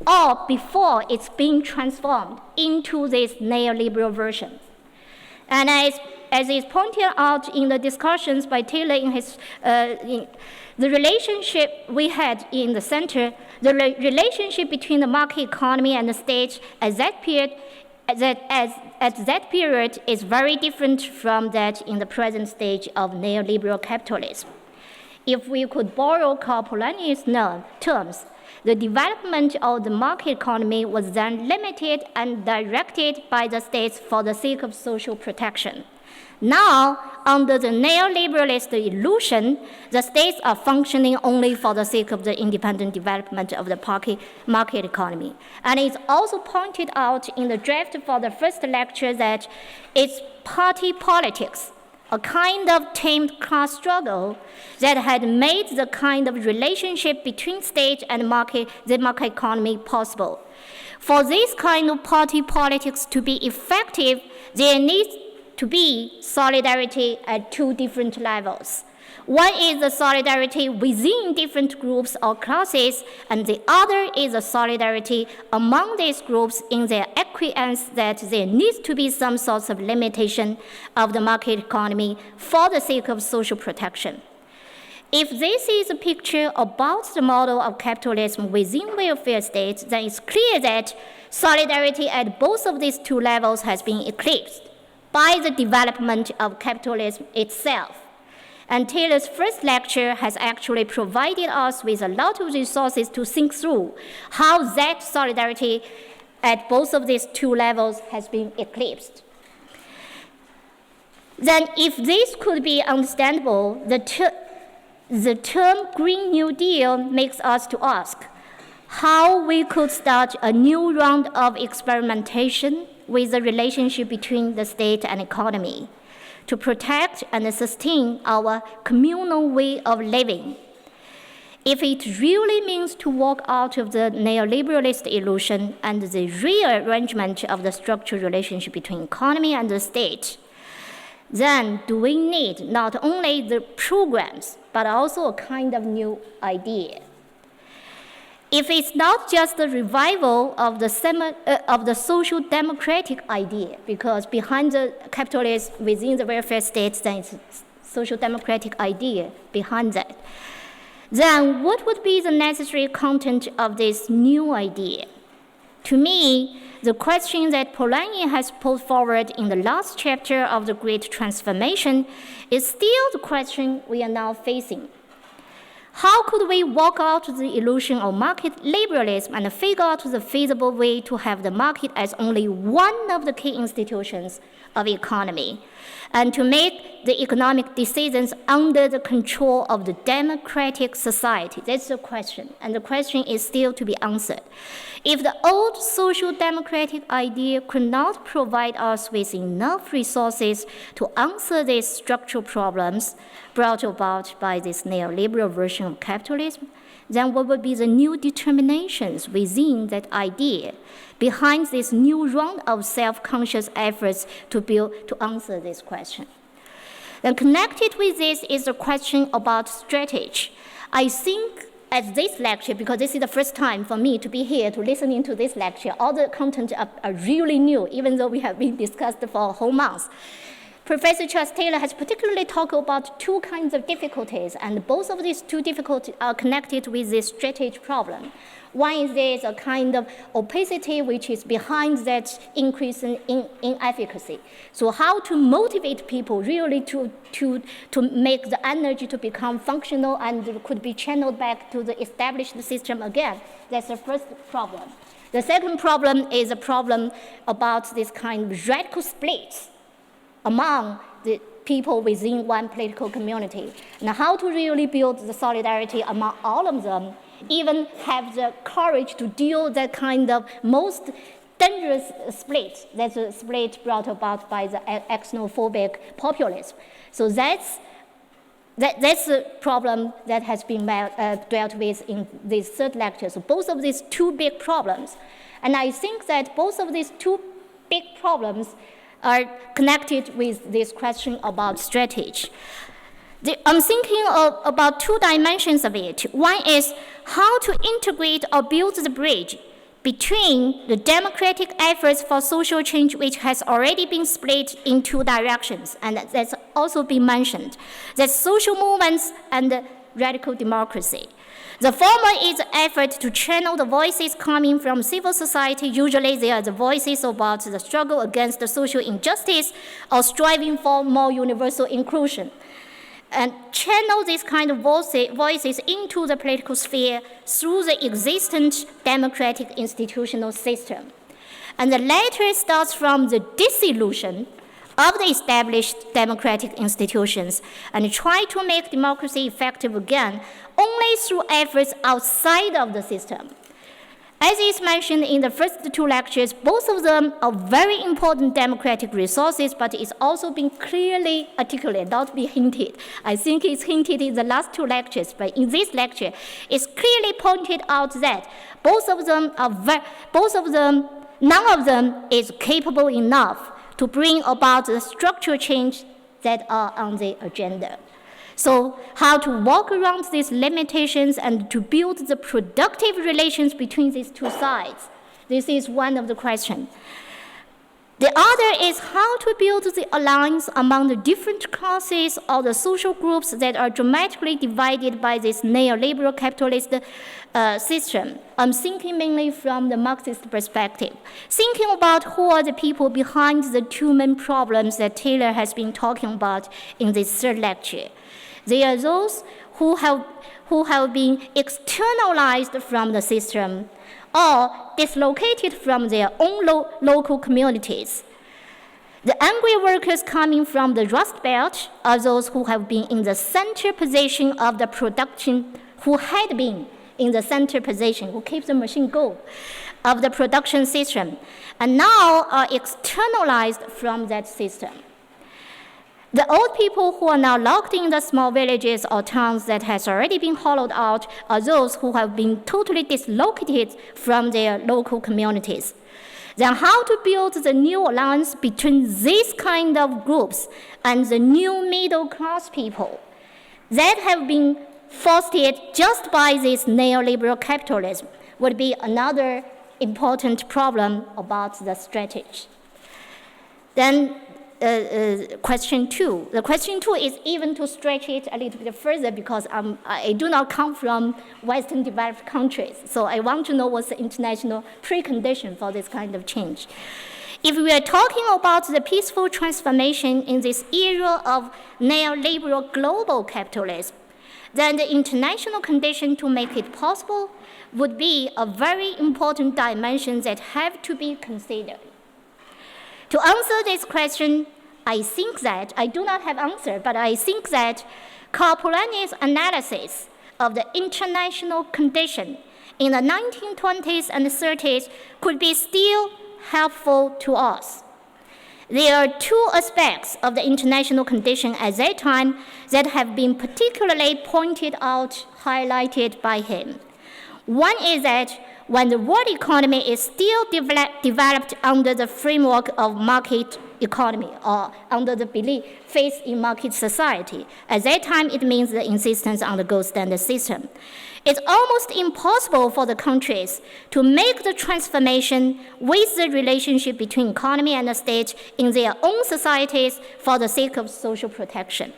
or before it's being transformed into this neoliberal version. And as is pointed out in the discussions by Taylor in his the relationship we had in the center, the relationship between the market economy and the state at that period is very different from that in the present stage of neoliberal capitalism. If we could borrow Karl Polanyi's terms, the development of the market economy was then limited and directed by the states for the sake of social protection. Now, under the neoliberalist illusion, the states are functioning only for the sake of the independent development of the market economy. And it's also pointed out in the draft for the first lecture that it's party politics, a kind of tamed class struggle that had made the kind of relationship between state and the market economy possible. For this kind of party politics to be effective, there needs to be solidarity at two different levels. One is the solidarity within different groups or classes, and the other is the solidarity among these groups in their acquiescence that there needs to be some sorts of limitation of the market economy for the sake of social protection. If this is a picture about the model of capitalism within welfare states, then it's clear that solidarity at both of these two levels has been eclipsed by the development of capitalism itself. And Taylor's first lecture has actually provided us with a lot of resources to think through how that solidarity at both of these two levels has been eclipsed. Then if this could be understandable, the term Green New Deal makes us to ask how we could start a new round of experimentation with the relationship between the state and economy to protect and sustain our communal way of living. If it really means to walk out of the neoliberalist illusion and the rearrangement of the structural relationship between economy and the state, then do we need not only the programs, but also a kind of new idea? If it's not just the revival of the social democratic idea, because behind the capitalism within the welfare state, then it's social democratic idea behind that, then what would be the necessary content of this new idea? To me, the question that Polanyi has put forward in the last chapter of The Great Transformation is still the question we are now facing. How could we walk out the illusion of market liberalism and figure out the feasible way to have the market as only one of the key institutions of the economy, and to make the economic decisions under the control of the democratic society? That's the question, and the question is still to be answered. If the old social democratic idea could not provide us with enough resources to answer these structural problems brought about by this neoliberal version of capitalism, then what would be the new determinations within that idea behind this new round of self-conscious efforts to answer this question? Then connected with this is the question about strategy. I think at this lecture, because this is the first time for me to be here to listening to this lecture, all the content are really new, even though we have been discussed for a whole month. Professor Charles Taylor has particularly talked about two kinds of difficulties, and both of these two difficulties are connected with this strategy problem. One is there's a kind of opacity which is behind that increase in efficacy. So how to motivate people really to make the energy to become functional and could be channeled back to the established system again. That's the first problem. The second problem is a problem about this kind of radical splits among the people within one political community, and how to really build the solidarity among all of them, even have the courage to deal that kind of most dangerous split, that's a split brought about by the xenophobic populism. So that's the problem that has been dealt with in this third lecture. So both of these two big problems. And I think that both of these two big problems are connected with this question about strategy. I'm thinking about two dimensions of it. One is how to integrate or build the bridge between the democratic efforts for social change, which has already been split in two directions, and that's also been mentioned. That's social movements and radical democracy. The former is the effort to channel the voices coming from civil society. Usually they are the voices about the struggle against the social injustice or striving for more universal inclusion, and channel these kind of voices into the political sphere through the existent democratic institutional system. And the latter starts from the disillusion of the established democratic institutions and try to make democracy effective again only through efforts outside of the system. As is mentioned in the first two lectures, both of them are very important democratic resources, but it's also been clearly articulated, not be hinted. I think it's hinted in the last two lectures, but in this lecture, it's clearly pointed out that none of them is capable enough to bring about the structural change that are on the agenda. So how to walk around these limitations and to build the productive relations between these two sides? This is one of the questions. The other is how to build the alliance among the different classes or the social groups that are dramatically divided by this neoliberal capitalist system. I'm thinking mainly from the Marxist perspective, thinking about who are the people behind the two main problems that Taylor has been talking about in this third lecture. They are those who have been externalized from the system or dislocated from their own local communities. The angry workers coming from the Rust Belt are those who have been in the center position of the production, who had been in the center position, who keeps the machine go, of the production system, and now are externalized from that system. The old people who are now locked in the small villages or towns that has already been hollowed out are those who have been totally dislocated from their local communities. then how to build the new alliance between these kind of groups and the new middle class people that have been fostered just by this neoliberal capitalism would be another important problem about the strategy. Then question 2. The question 2 is even to stretch it a little bit further because I do not come from Western developed countries. So I want to know what's the international precondition for this kind of change. If we are talking about the peaceful transformation in this era of neoliberal global capitalism, then the international condition to make it possible would be a very important dimension that have to be considered. To answer this question, I think that, I do not have answer, but I think that Karl Polanyi's analysis of the international condition in the 1920s and 30s could be still helpful to us. There are two aspects of the international condition at that time that have been particularly pointed out, highlighted by him. One is that when the world economy is still developed under the framework of market economy or under the faith in market society, at that time it means the insistence on the gold standard system. It's almost impossible for the countries to make the transformation with the relationship between economy and the state in their own societies for the sake of social protection.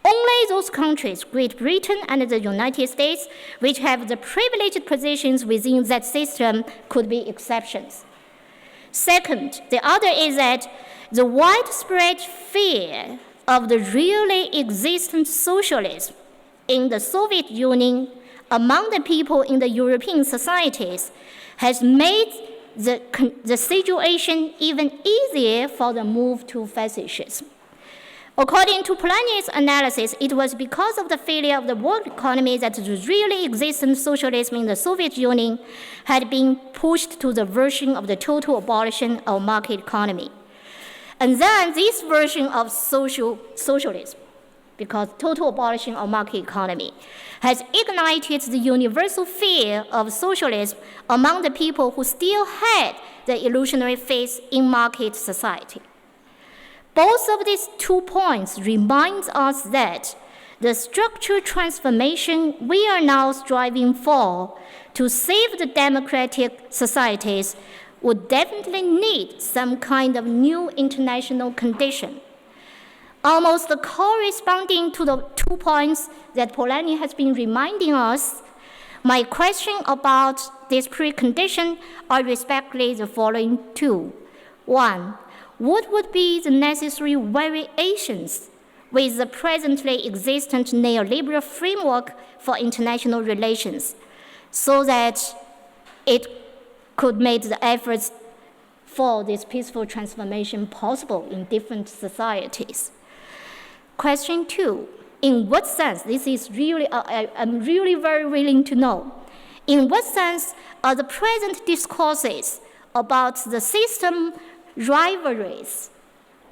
Only those countries, Great Britain and the United States, which have the privileged positions within that system, could be exceptions. Second, the other is that the widespread fear of the really existent socialism in the Soviet Union among the people in the European societies has made the situation even easier for the move to fascism. According to Polanyi's analysis, it was because of the failure of the world economy that the really existent socialism in the Soviet Union had been pushed to the version of the total abolition of market economy. And then this version of socialism, because total abolition of market economy, has ignited the universal fear of socialism among the people who still had the illusionary faith in market society. Both of these 2 points remind us that the structural transformation we are now striving for to save the democratic societies would definitely need some kind of new international condition. Almost corresponding to the 2 points that Polanyi has been reminding us, my question about this precondition are respectively the following 2. 1. What would be the necessary variations with the presently existent neoliberal framework for international relations so that it could make the efforts for this peaceful transformation possible in different societies? Question 2, in what sense, this is really, I'm really very willing to know, in what sense are the present discourses about the system rivalries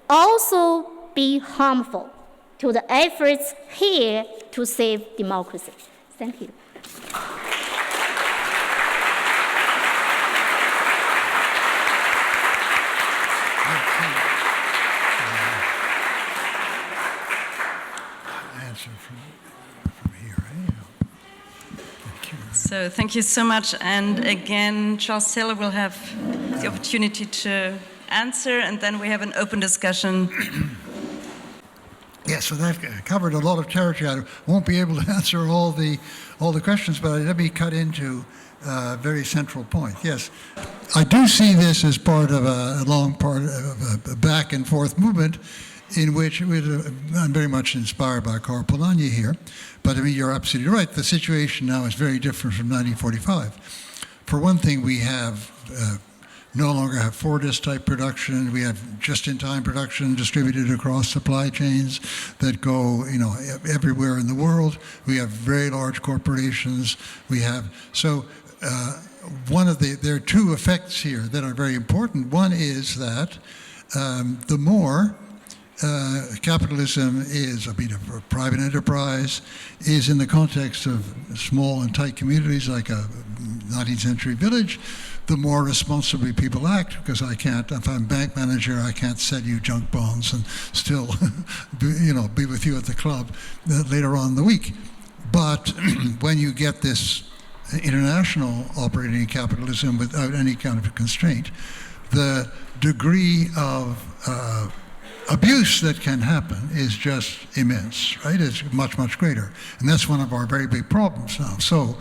also be harmful to the efforts here to save democracy? Thank you. Answer from here. Thank you. So thank you so much. And again, Charles Taylor will have the opportunity to answer, and then we have an open discussion. Yes, so that covered a lot of territory. I won't be able to answer all the questions, but let me cut into a very central point. Yes, I do see this as part of a long part of a back and forth movement in which I'm very much inspired by Karl Polanyi here. But I mean, you're absolutely right. The situation now is very different from 1945. For one thing, we have no longer have Fordist type production. We have just-in-time production distributed across supply chains that go, everywhere in the world. We have very large corporations. We have there are two effects here that are very important. One is that the more capitalism is, a private enterprise is in the context of small and tight communities like a 19th century village, the more responsibly people act, because if I'm bank manager, I can't sell you junk bonds and still be with you at the club later on in the week. But when you get this international operating capitalism without any kind of constraint, the degree of abuse that can happen is just immense, right? It's much, much greater. And that's one of our very big problems now. So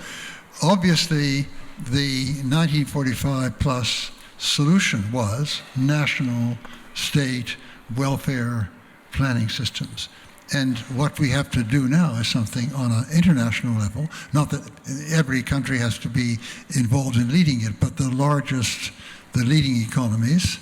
obviously, the 1945 plus solution was national state welfare planning systems. And what we have to do now is something on an international level, not that every country has to be involved in leading it, but the leading economies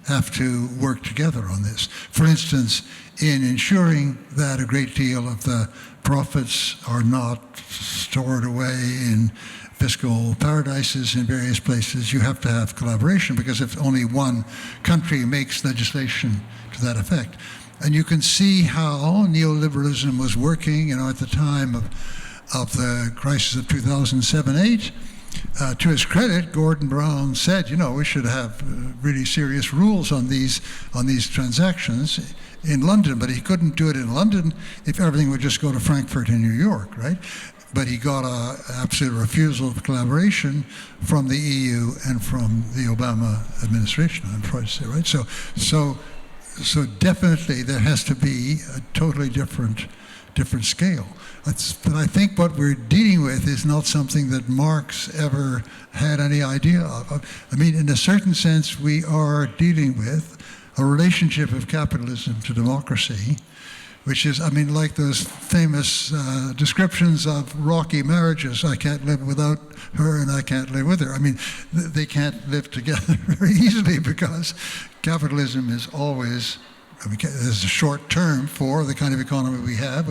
have to work together on this. For instance, in ensuring that a great deal of the profits are not stored away in fiscal paradises in various places, you have to have collaboration, because if only one country makes legislation to that effect. And you can see how neoliberalism was working, at the time of the crisis of 2007-8. To his credit, Gordon Brown said, we should have really serious rules on these transactions in London, but he couldn't do it in London if everything would just go to Frankfurt and New York, right? But he got an absolute refusal of collaboration from the EU and from the Obama administration, I'm proud to say, right? So definitely there has to be a totally different scale. But I think what we're dealing with is not something that Marx ever had any idea of. In a certain sense, we are dealing with a relationship of capitalism to democracy, which is, like those famous descriptions of rocky marriages. I can't live without her and I can't live with her. They can't live together very easily, because capitalism is always, there's a short term for the kind of economy we have,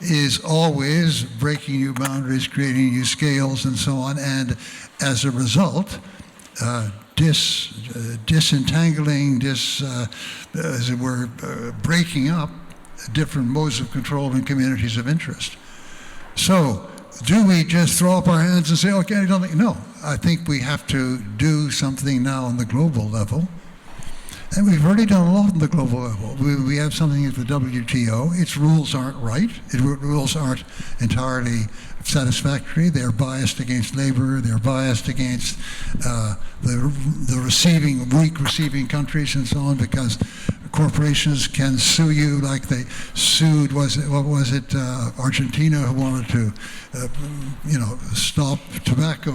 is always breaking new boundaries, creating new scales and so on, and as a result, disentangling, as it were, breaking up different modes of control and communities of interest. So, do we just throw up our hands and say, okay, I don't think? No, I think we have to do something now on the global level. And we've already done a lot on the global level. We have something at the WTO. Its rules aren't right. Its rules aren't entirely satisfactory. They're biased against labor. They're biased against the weak receiving countries and so on, because corporations can sue you like they sued, Argentina, who wanted to, stop tobacco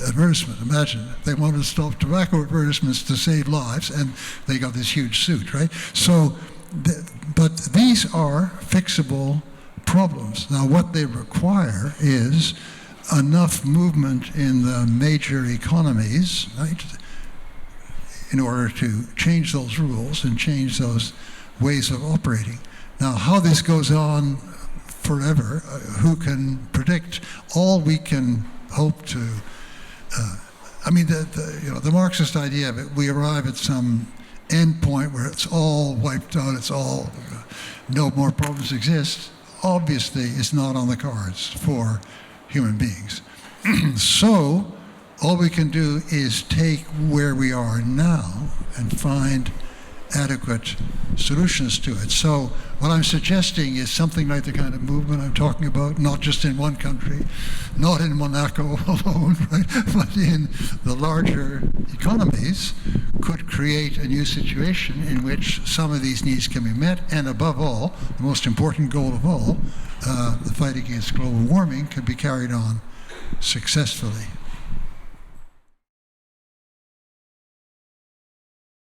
advertisement. Imagine, they wanted to stop tobacco advertisements to save lives, and they got this huge suit, right? So, but these are fixable problems. Now, what they require is enough movement in the major economies, right, in order to change those rules and change those ways of operating. Now, how this goes on forever, who can predict? All we can hope to, the Marxist idea of it, we arrive at some end point where it's all wiped out, no more problems exist, obviously is not on the cards for human beings. So, all we can do is take where we are now and find adequate solutions to it. So what I'm suggesting is something like the kind of movement I'm talking about, not just in one country, not in Monaco alone, right, but in the larger economies, could create a new situation in which some of these needs can be met, and above all, the most important goal of all, the fight against global warming, can be carried on successfully.